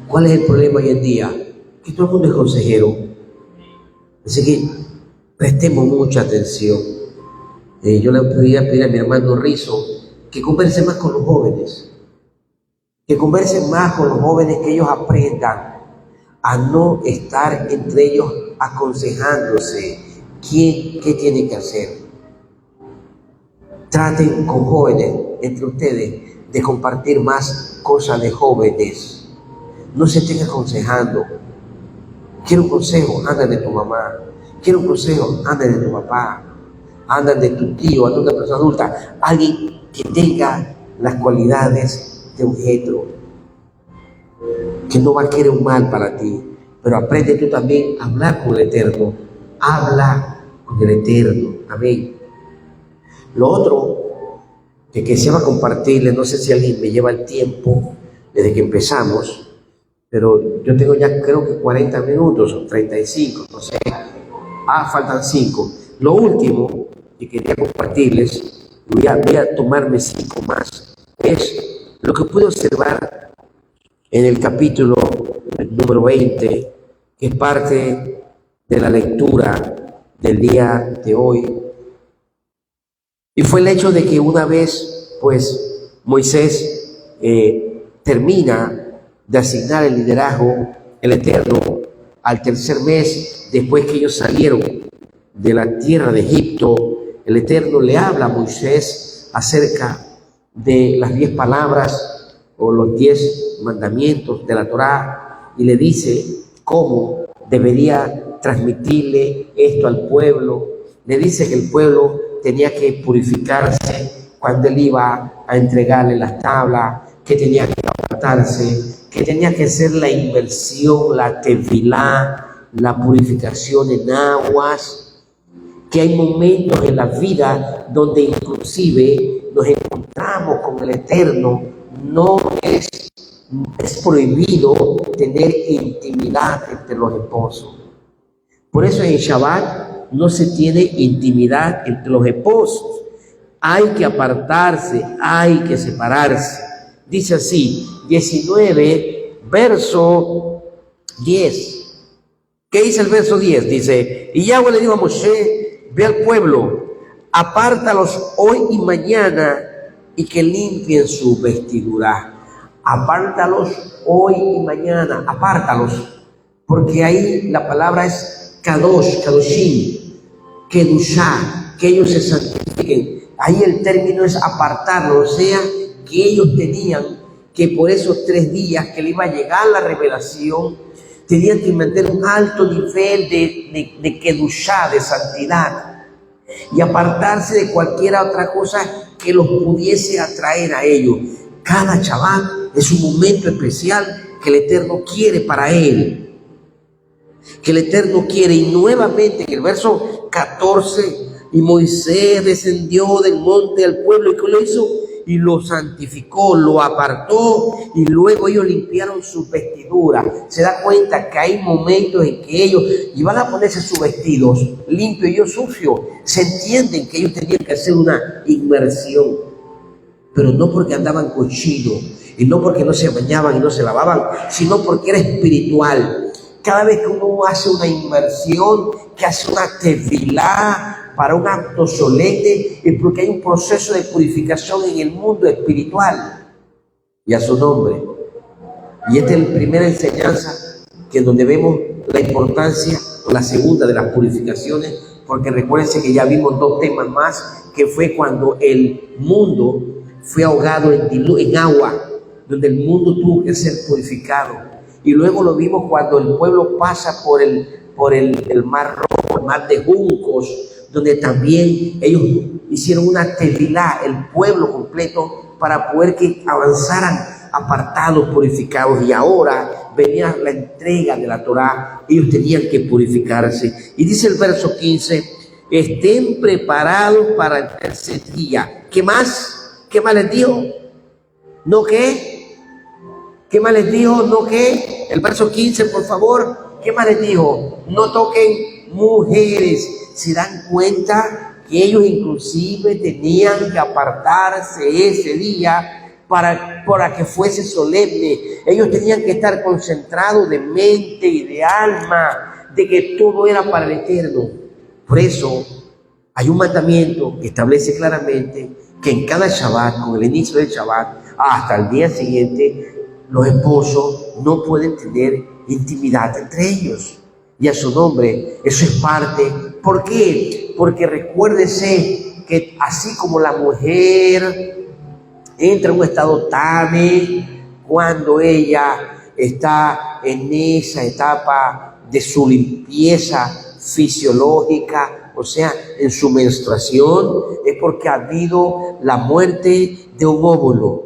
¿Cuál es el problema hoy en día? Que todo el mundo es consejero. Así que prestemos mucha atención. Yo le podría pedir a mi hermano Rizo que converse más con los jóvenes, que conversen más con los jóvenes, que ellos aprendan a no estar entre ellos aconsejándose qué tiene que hacer. Traten con jóvenes, entre ustedes, de compartir más cosas de jóvenes. No se estén aconsejando. Quiero un consejo, anda de tu mamá. Quiero un consejo, anda de tu papá. Anda de tu tío, anda de una persona adulta. Alguien que tenga las cualidades de un Jetro, que no va a querer un mal para ti. Pero aprende tú también a hablar con el Eterno. Habla con el Eterno. Amén. Lo otro que quisiera compartirles, no sé si alguien me lleva el tiempo desde que empezamos, pero yo tengo ya creo que 40 minutos o 35, no sé. Faltan 5. Lo último que quería compartirles, voy a tomarme 5 más, es lo que pude observar en el capítulo número 20, que es parte de la lectura del día de hoy. Y fue el hecho de que una vez, pues, Moisés termina de asignar el liderazgo, el Eterno, al tercer mes, después que ellos salieron de la tierra de Egipto, el Eterno le habla a Moisés acerca de las 10 palabras o los 10 mandamientos de la Torá, y le dice cómo debería transmitirle esto al pueblo. le dice que el pueblo tenía que purificarse cuando él iba a entregarle las tablas, que tenía que apartarse, que tenía que hacer la inmersión, la tefilá, la purificación en aguas, que hay momentos en la vida donde inclusive nos encontramos con el Eterno. No es prohibido tener intimidad entre los esposos. Por eso en Shabbat no se tiene intimidad entre los esposos. Hay que apartarse, hay que separarse. Dice así, 19, verso 10. ¿Qué dice el verso 10? Dice, y Yahweh le dijo a Moshe, ve al pueblo, apártalos hoy y mañana y que limpien su vestidura. Apártalos hoy y mañana, apártalos, porque ahí la palabra es kadosh, kadoshim, kedushá, que ellos se santifiquen. Ahí el término es apartarlos, o sea, que ellos tenían que por esos 3 días que le iba a llegar la revelación, tenían que mantener un alto nivel de kedushá, de santidad, y apartarse de cualquier otra cosa que los pudiese atraer a ellos. Cada Shabbat es un momento especial que el Eterno quiere para él, que el Eterno quiere. Y nuevamente en el verso 14, y Moisés descendió del monte al pueblo, y que lo hizo y lo santificó, lo apartó, y luego ellos limpiaron sus vestiduras. Se da cuenta que hay momentos en que ellos iban a ponerse sus vestidos limpios y ellos sucios. Se entienden que ellos tenían que hacer una inmersión, pero no porque andaban cochinos, y no porque no se bañaban y no se lavaban, sino porque era espiritual. Cada vez que uno hace una inmersión, que hace una tefilá para un acto solemne, es porque hay un proceso de purificación en el mundo espiritual. Y a su nombre. Y esta es la primera enseñanza, que donde vemos la importancia, la segunda de las purificaciones, porque recuérdense que ya vimos 2 temas más, que fue cuando el mundo fue ahogado en agua, donde el mundo tuvo que ser purificado. Y luego lo vimos cuando el pueblo pasa por el mar rojo, el mar de juncos, donde también ellos hicieron una tefilá, el pueblo completo, para poder que avanzaran apartados, purificados. Y ahora venía la entrega de la Torá, ellos tenían que purificarse. Y dice el verso 15, estén preparados para el tercer día. ¿Qué más? ¿Qué más les dijo? ¿No qué? ¿Qué más les dijo? ¿No qué? El verso 15, por favor. ¿Qué más les dijo? No toquen mujeres. ¿Se dan cuenta que ellos inclusive tenían que apartarse ese día para que fuese solemne? Ellos tenían que estar concentrados de mente y de alma, de que todo era para el Eterno. Por eso hay un mandamiento que establece claramente que en cada Shabbat, con el inicio del Shabbat hasta el día siguiente, los esposos no pueden tener intimidad entre ellos. Y a su nombre, eso es parte. ¿Por qué? Porque recuérdese que así como la mujer entra en un estado tame cuando ella está en esa etapa de su limpieza fisiológica, o sea, en su menstruación, es porque ha habido la muerte de un óvulo.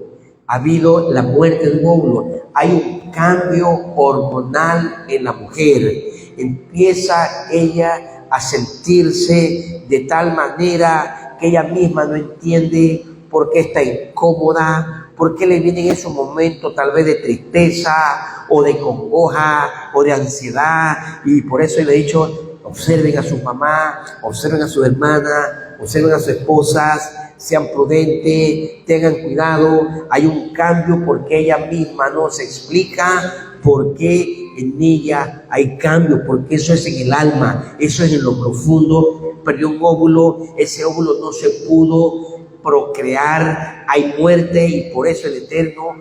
Ha habido la muerte de un óvulo. Hay un cambio hormonal en la mujer. Empieza ella a sentirse de tal manera que ella misma no entiende por qué está incómoda, por qué le vienen esos momentos tal vez de tristeza o de congoja o de ansiedad. Y por eso le he dicho, observen a sus mamás, observen a sus hermanas, observen a sus esposas, sean prudentes, tengan cuidado. Hay un cambio porque ella misma no se explica por qué en ella hay cambio, porque eso es en el alma, eso es en lo profundo. Perdió un óvulo, ese óvulo no se pudo procrear, hay muerte, y por eso el Eterno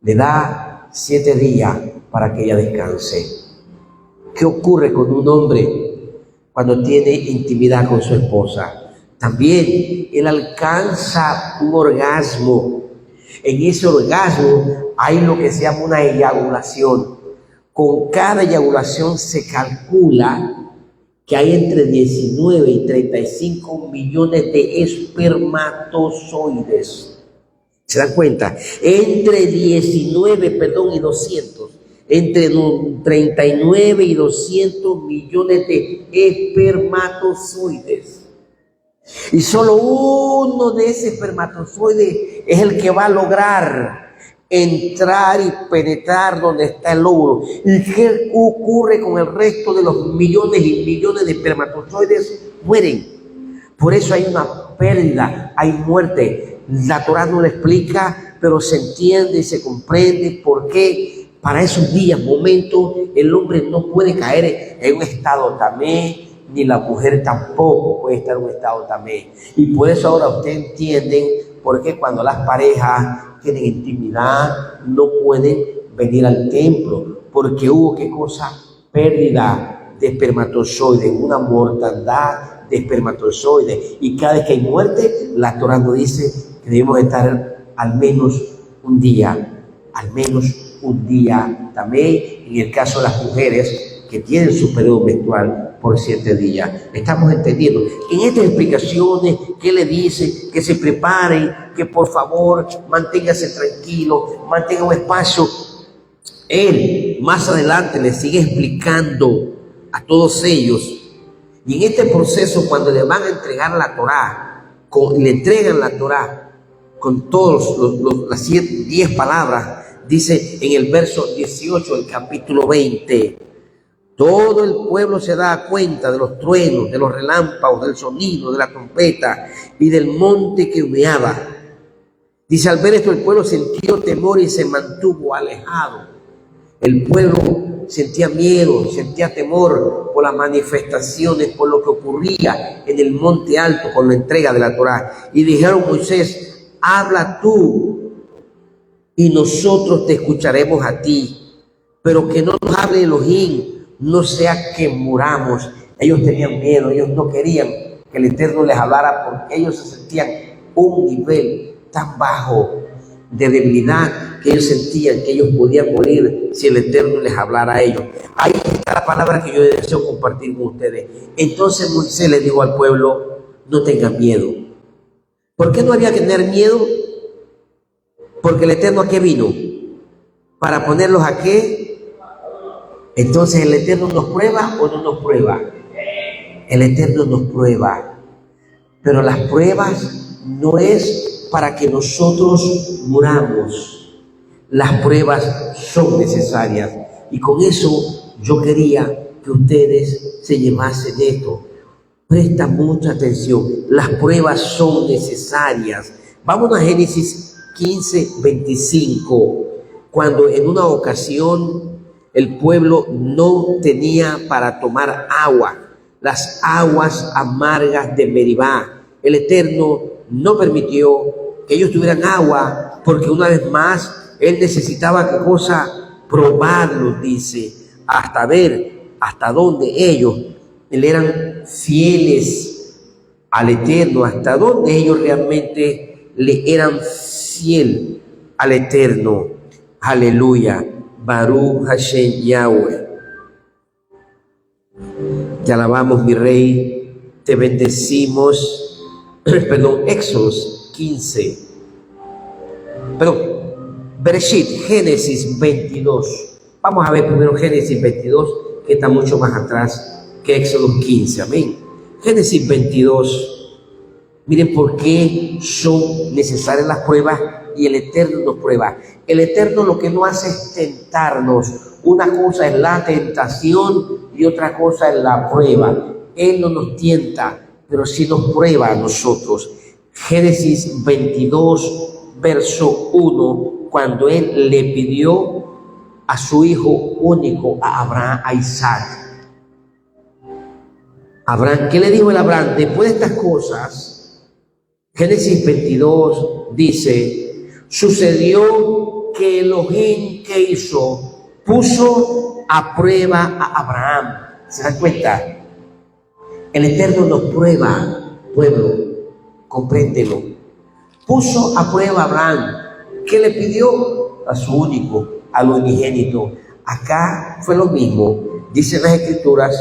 le da 7 días para que ella descanse. ¿Qué ocurre con un hombre cuando tiene intimidad con su esposa? También él alcanza un orgasmo. En ese orgasmo hay lo que se llama una eyaculación. Con cada eyaculación se calcula que hay entre 19 y 35 millones de espermatozoides. ¿Se dan cuenta? Entre 200, entre 39 y 200 millones de espermatozoides. Y solo uno de esos espermatozoides es el que va a lograr entrar y penetrar donde está el óvulo. ¿Y qué ocurre con el resto de los millones y millones de espermatozoides? Mueren. Por eso hay una pérdida, hay muerte. La Torá no lo explica, pero se entiende y se comprende por qué para esos días, momentos, el hombre no puede caer en un estado tamé, ni la mujer tampoco puede estar en un estado tamé. Y por eso ahora ustedes entienden por qué cuando las parejas tienen intimidad no pueden venir al templo, porque hubo, ¿qué cosa? Pérdida de espermatozoides, una mortandad de espermatozoides. Y cada vez que hay muerte, la Torá nos dice que debemos estar al menos un día también, en el caso de las mujeres que tienen su periodo menstrual por 7 días. Estamos entendiendo. En estas explicaciones, ¿qué le dice? Que se preparen, que por favor manténgase tranquilo, mantenga un espacio. Él más adelante les sigue explicando a todos ellos. Y en este proceso, cuando le van a entregar la Torá, le entregan la Torá con todas las 10 palabras, dice en el verso 18 del capítulo 20, todo el pueblo se da cuenta de los truenos, de los relámpagos, del sonido de la trompeta y del monte que humeaba. Dice, al ver esto el pueblo sintió temor y se mantuvo alejado. El pueblo sentía miedo, sentía temor por las manifestaciones, por lo que ocurría en el monte alto con la entrega de la Torá. Y dijeron a Moisés, habla tú y nosotros te escucharemos a ti, pero que no nos hable Elohim, no sea que muramos. Ellos tenían miedo, ellos no querían que el Eterno les hablara porque ellos se sentían un nivel tan bajo de debilidad que ellos sentían que ellos podían morir si el Eterno les hablara a ellos. Ahí está la palabra que yo deseo compartir con ustedes. Entonces Moisés le dijo al pueblo, no tengan miedo. ¿Por qué no había que tener miedo? Porque el Eterno ¿a qué vino? ¿Para ponerlos a qué? Entonces, ¿el Eterno nos prueba o no nos prueba? El Eterno nos prueba. Pero las pruebas no es para que nosotros muramos. Las pruebas son necesarias. Y con eso yo quería que ustedes se llevasen esto. Presta mucha atención. Las pruebas son necesarias. Vamos a Génesis 15:25. Cuando en una ocasión el pueblo no tenía para tomar agua, las aguas amargas de Meribá. El Eterno no permitió que ellos tuvieran agua, porque una vez más Él necesitaba, ¿qué cosa? Probarlos, dice, hasta ver hasta dónde ellos le eran fieles al Eterno, hasta dónde ellos realmente le eran fiel al Eterno. Aleluya. Baruch Hashem Yahweh. Te alabamos, mi Rey, te bendecimos. Éxodos 15. Bereshit, Génesis 22. Vamos a ver primero Génesis 22, que está mucho más atrás que Éxodo 15. Amén. Génesis 22. Miren por qué son necesarias las pruebas y el Eterno nos prueba. El Eterno lo que no hace es tentarnos. Una cosa es la tentación y otra cosa es la prueba. Él no nos tienta, pero sí nos prueba a nosotros. Génesis 22, verso 1, cuando Él le pidió a su hijo único, a Abraham, a Isaac. Abraham, ¿qué le dijo el Abraham? Después de estas cosas, Génesis 22 dice, sucedió que Elohim, ¿qué hizo? Puso a prueba a Abraham. ¿Se dan cuenta? El Eterno nos prueba, pueblo, compréndelo. Puso a prueba a Abraham. ¿Qué le pidió? A su único, al unigénito. Acá fue lo mismo. Dicen las Escrituras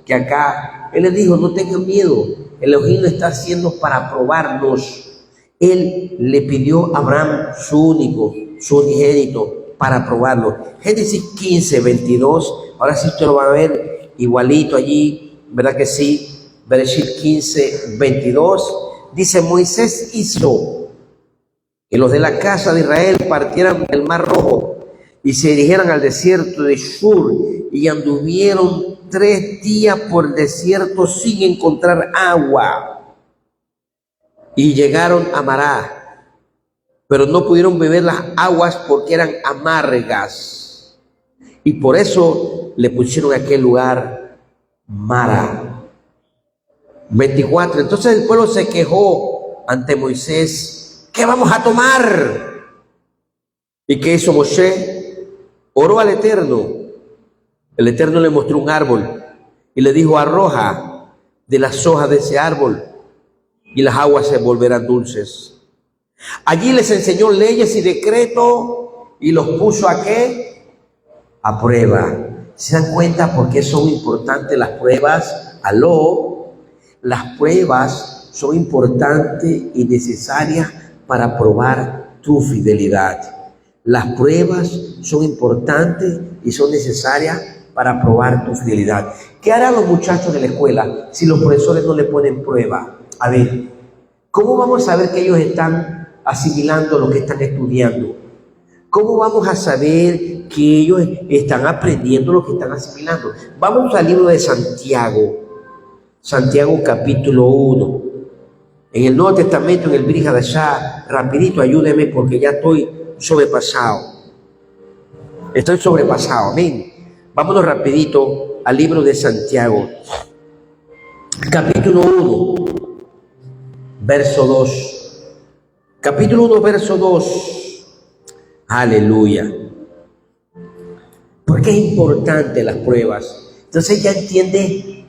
que acá Él les dijo, no tengan miedo, Elohim lo está haciendo para probarnos. Él le pidió a Abraham su único, su unigénito, para probarlo. Génesis 15, 22, ahora sí usted lo va a ver igualito allí, ¿verdad que sí? Bereshit 15, 22, dice, Moisés hizo que los de la casa de Israel partieran del Mar Rojo y se dirigieran al desierto de Shur, y anduvieron 3 días por el desierto sin encontrar agua, y llegaron a Mará, pero no pudieron beber las aguas porque eran amargas, y por eso le pusieron a aquel lugar Mara. 24. Entonces el pueblo se quejó ante Moisés, ¿qué vamos a tomar? ¿Y qué hizo Moshe? Oró al Eterno. El Eterno le mostró un árbol y le dijo, arroja de las hojas de ese árbol y las aguas se volverán dulces. Allí les enseñó leyes y decretos y los puso ¿a qué? A prueba. ¿Se dan cuenta por qué son importantes las pruebas? Aló, las pruebas son importantes y necesarias para probar tu fidelidad. Las pruebas son importantes y son necesarias para probar tu fidelidad. ¿Qué harán los muchachos de la escuela si los profesores no le ponen prueba? A ver, ¿cómo vamos a saber que ellos están asimilando lo que están estudiando? ¿Cómo vamos a saber que ellos están aprendiendo lo que están asimilando? Vamos al libro de Santiago. Santiago capítulo 1. En el Nuevo Testamento, en el Brit Hadashah, rapidito, ayúdeme porque ya estoy sobrepasado. Estoy sobrepasado, amén. Vámonos rapidito al libro de Santiago. Capítulo 1, verso 2. Capítulo 1, verso 2. Aleluya. ¿Por qué es importante las pruebas? Entonces ya entiende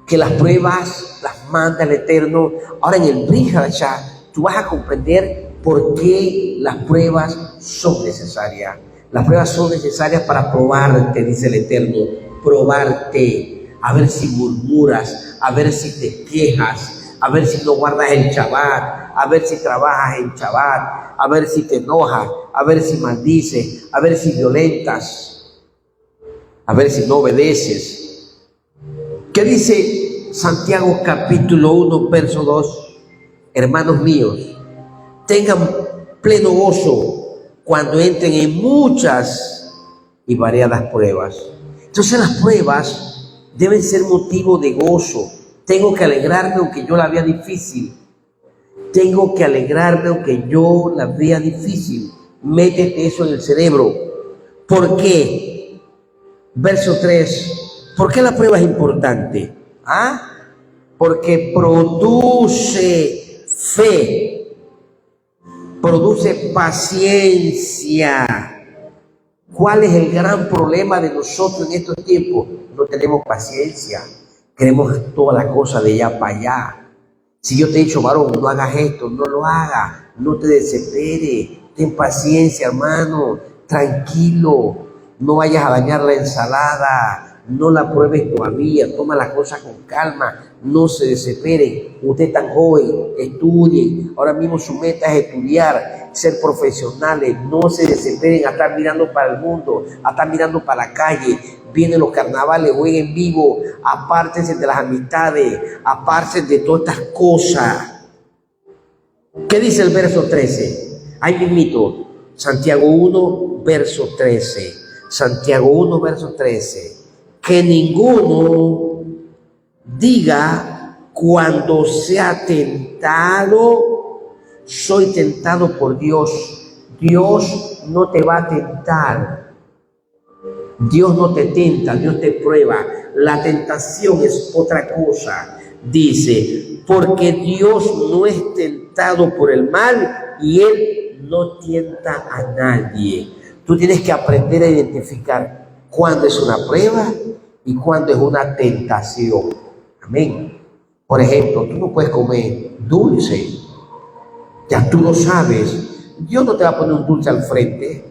que las pruebas las manda el Eterno. Ahora en el Brit Hadashah tú vas a comprender por qué las pruebas son necesarias. Las pruebas son necesarias para probarte, dice el Eterno. Probarte, a ver si murmuras, a ver si te quejas, a ver si no guardas el Shabbat, a ver si trabajas en Shabbat, a ver si te enojas, a ver si maldices, a ver si violentas, a ver si no obedeces. ¿Qué dice Santiago capítulo 1, verso 2? Hermanos míos, tengan pleno gozo cuando entren en muchas y variadas pruebas. Entonces las pruebas deben ser motivo de gozo. Tengo que alegrarme aunque yo la vea difícil. Tengo que alegrarme aunque yo la vea difícil. Métete eso en el cerebro. ¿Por qué? Verso 3. ¿Por qué la prueba es importante? Porque produce fe. Produce paciencia. ¿Cuál es el gran problema de nosotros en estos tiempos? No tenemos paciencia. Queremos toda la cosa de allá para allá. Si yo te he dicho, varón, no hagas esto, no lo hagas, no te desesperes, ten paciencia, hermano, tranquilo, no vayas a dañar la ensalada, no la pruebes todavía, toma las cosas con calma, no se desesperen. Usted es tan joven, estudien. Ahora mismo su meta es estudiar, ser profesionales. No se desesperen a estar mirando para el mundo, a estar mirando para la calle. Vienen los carnavales, jueguen vivo, apártense de las amistades, apártense de todas estas cosas. ¿Qué dice el verso 13? Ahí mismito, Santiago 1, verso 13. Santiago 1, verso 13. Que ninguno diga cuando sea tentado, soy tentado por Dios. Dios no te va a tentar. Dios no te tenta, Dios te prueba. La tentación es otra cosa. Dice, porque Dios no es tentado por el mal y Él no tienta a nadie. Tú tienes que aprender a identificar cuándo es una prueba y cuándo es una tentación. Amén. Por ejemplo, tú no puedes comer dulce. Ya tú lo sabes. Dios no te va a poner un dulce al frente.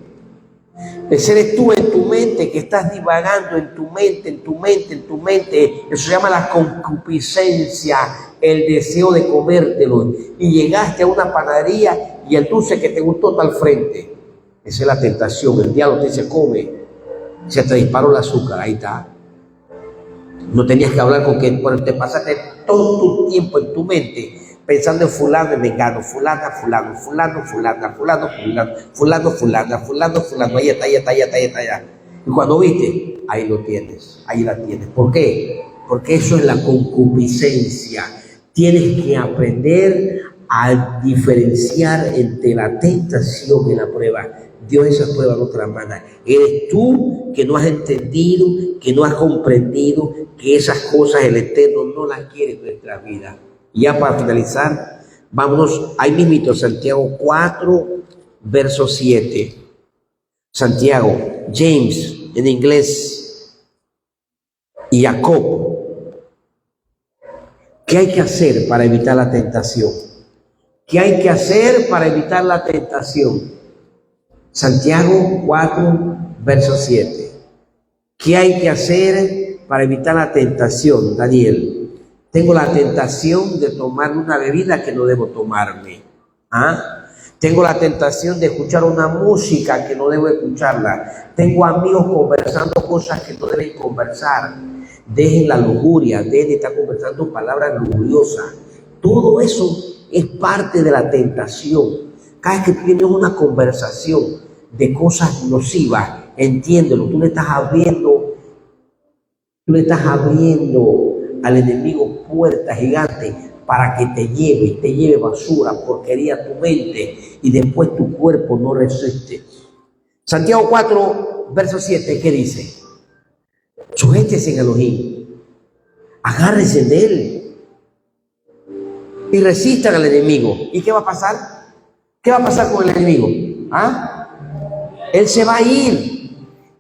Ese eres tú en tu mente, que estás divagando en tu mente, en tu mente, en tu mente. Eso se llama la concupiscencia, el deseo de comértelo. Y llegaste a una panadería y el dulce que te gustó está al frente. Esa es la tentación. El diablo te dice, come. Se te disparó el azúcar, ahí está. No tenías que hablar con quien, pero te pasaste todo tu tiempo en tu mente pensando en fulano, en vengano, fulana, fulano, fulano, fulana, fulano, fulano, fulano, fulana, fulano, fulano, ahí está, ahí está, ahí está, ahí está, allá. Y cuando viste, ahí lo tienes, ahí la tienes. ¿Por qué? Porque eso es la concupiscencia. Tienes que aprender a diferenciar entre la tentación y la prueba. Dios esa prueba no te la manda. Eres tú que no has entendido, que no has comprendido que esas cosas el Eterno no las quiere en nuestra vida. Y ya para finalizar, vámonos ahí mismito, Santiago 4, verso 7. Santiago, James en inglés y Jacob. ¿Qué hay que hacer para evitar la tentación? ¿Qué hay que hacer para evitar la tentación? Santiago 4, verso 7. ¿Qué hay que hacer para evitar la tentación, Daniel? Tengo la tentación de tomar una bebida que no debo tomarme. Tengo la tentación de escuchar una música que no debo escucharla. Tengo amigos conversando cosas que no deben conversar. Dejen la lujuria, dejen de estar conversando palabras lujuriosas. Todo eso es parte de la tentación. Cada vez que tú tienes una conversación de cosas nocivas, entiéndelo, tú le estás abriendo al enemigo puertas gigantes para que te lleve basura, porquería a tu mente y después tu cuerpo no resiste. Santiago 4, verso 7, ¿qué dice? Sujétese en Elohim, agárrense de él y resistan al enemigo. ¿Y qué va a pasar? ¿Qué va a pasar con el enemigo? Él se va a ir.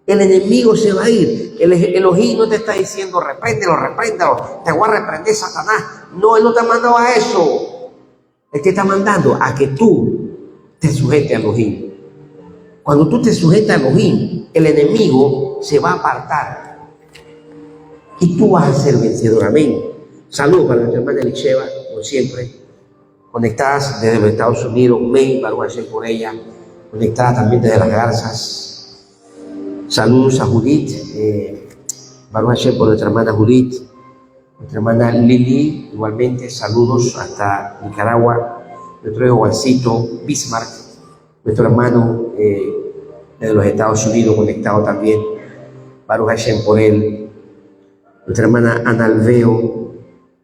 El enemigo se va a ir. El Elohim no te está diciendo repréndelo, te voy a reprender, Satanás. No, él no te ha mandado a eso. Él te está mandando a que tú te sujetes a Elohim. Cuando tú te sujetas a Elohim, el enemigo se va a apartar y tú vas a ser vencedor. Amén. Saludos para nuestra hermana Elisheva, como siempre, conectadas desde los Estados Unidos. May, Baruch Hashem por ella, conectada también desde las Garzas. Saludos a Judith, Baruch Hashem por nuestra hermana Judith, nuestra hermana Lili, igualmente saludos hasta Nicaragua, nuestro hijo Juancito Bismarck, nuestro hermano de los Estados Unidos conectado también, Baruch Hashem por él, nuestra hermana Ana Alveo,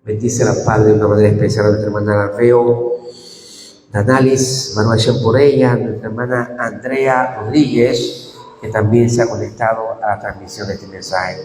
bendice la paz de una manera especial a nuestra hermana Ana Alveo, Danalis, Baruch Hashem por ella, nuestra hermana Andrea Rodríguez, que también se ha conectado a la transmisión de este mensaje.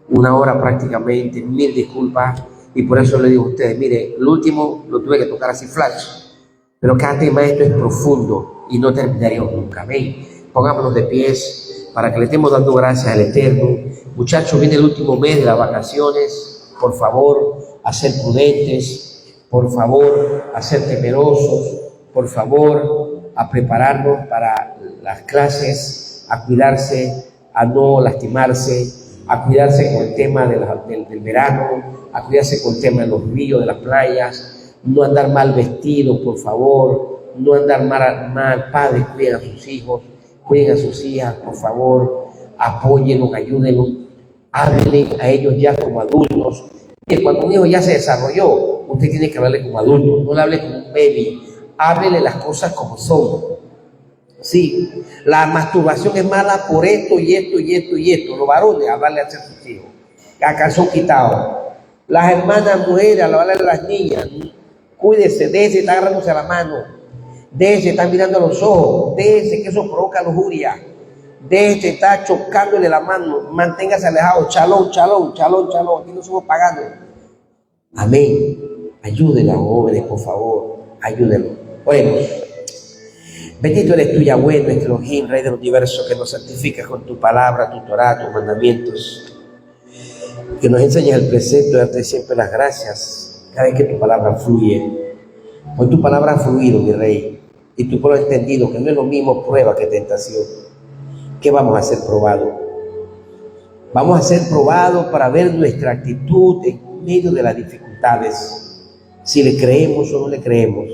Una hora prácticamente, mil disculpas, y por eso le digo a ustedes, mire, el último lo tuve que tocar así flash, pero cada tema esto es profundo y no terminaríamos nunca. Amén. Pongámonos de pies para que le estemos dando gracias al Eterno. Muchachos, viene el último mes de las vacaciones, por favor, a ser prudentes, por favor, a ser temerosos, por favor, a prepararnos para las clases, a cuidarse, a no lastimarse, a cuidarse con el tema del verano, a cuidarse con el tema de los ríos, de las playas, no andar mal vestido, por favor, no andar mal. Padres, cuiden a sus hijos, cuiden a sus hijas, por favor, apóyenlos, ayúdenlos, háblenle a ellos ya como adultos. Y cuando un hijo ya se desarrolló, usted tiene que hablarle como adulto, no le hable como un baby, háblele las cosas como son. Sí, la masturbación es mala por esto y esto y esto y esto. Los varones, hablarle a sus hijos, a calzón quitado. Las hermanas mujeres, hablarle a las niñas, cuídese, déjese, está agarrándose a la mano, déjese, está mirando a los ojos, déjese, que eso provoca lujuria, déjese, está chocándole la mano, manténgase alejado, chalón, aquí no somos paganos. Amén. Ayúdenla, jóvenes, por favor, ayúdenlos. Oremos. Bendito eres tú, Yahweh, nuestro Elohim, Rey del universo, que nos santificas con tu palabra, tu Torah, tus mandamientos, que nos enseñas el precepto de darte siempre las gracias cada vez que tu palabra fluye. Hoy tu palabra ha fluido, mi Rey, y tu pueblo ha entendido que no es lo mismo prueba que tentación. ¿qué vamos a ser probados? Vamos a ser probados para ver nuestra actitud en medio de las dificultades. Si le creemos o no le creemos.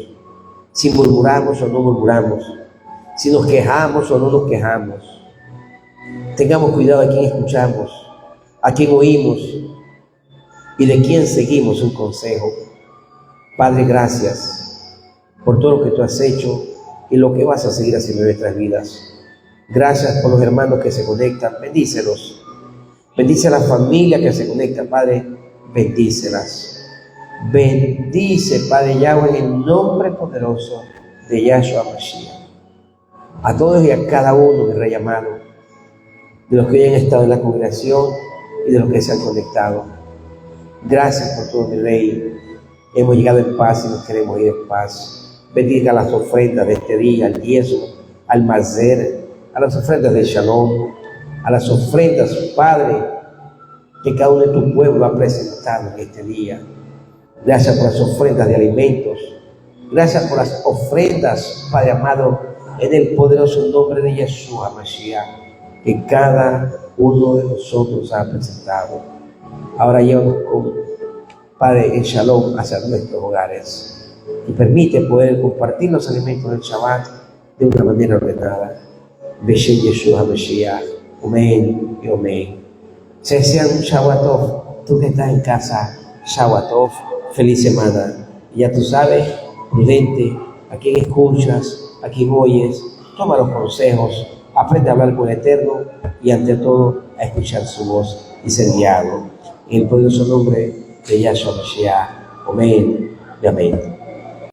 Si murmuramos o no murmuramos. Si nos quejamos o no nos quejamos. Tengamos cuidado de quién escuchamos, a quién oímos y de quién seguimos un consejo. Padre, gracias por todo lo que tú has hecho y lo que vas a seguir haciendo en nuestras vidas. Gracias por los hermanos que se conectan, bendícelos. Bendice a la familia que se conecta, Padre, bendícelas. Bendice, Padre Yahweh, en el nombre poderoso de Yahshua Mashiach. A todos y a cada uno, mi Rey amado, de los que hoy han estado en la congregación y de los que se han conectado. Gracias por todo, mi Rey. Hemos llegado en paz y nos queremos ir en paz. Bendiga las ofrendas de este día, al diezmo, al mazer, a las ofrendas de Shalom, a las ofrendas, Padre, que cada uno de tu pueblo ha presentado en este día. Gracias por las ofrendas de alimentos. Gracias por las ofrendas, Padre amado, en el poderoso nombre de Yeshua Mashiach, que cada uno de nosotros ha presentado. Ahora llévanos con Padre en Shalom hacia nuestros hogares y permite poder compartir los alimentos del Shabbat de una manera ordenada. Beshem Yeshua Mashiach. Amén y amén. Se desean un Shabbat Tov. Tú que estás en casa, Shabbat Tov. Feliz semana. Y ya tú sabes, prudente, a quien escuchas, a quien oyes, toma los consejos, aprende a hablar con el Eterno y ante todo a escuchar su voz y ser guiado. En el poderoso nombre de Yahshua Mashiach. Amén y amén.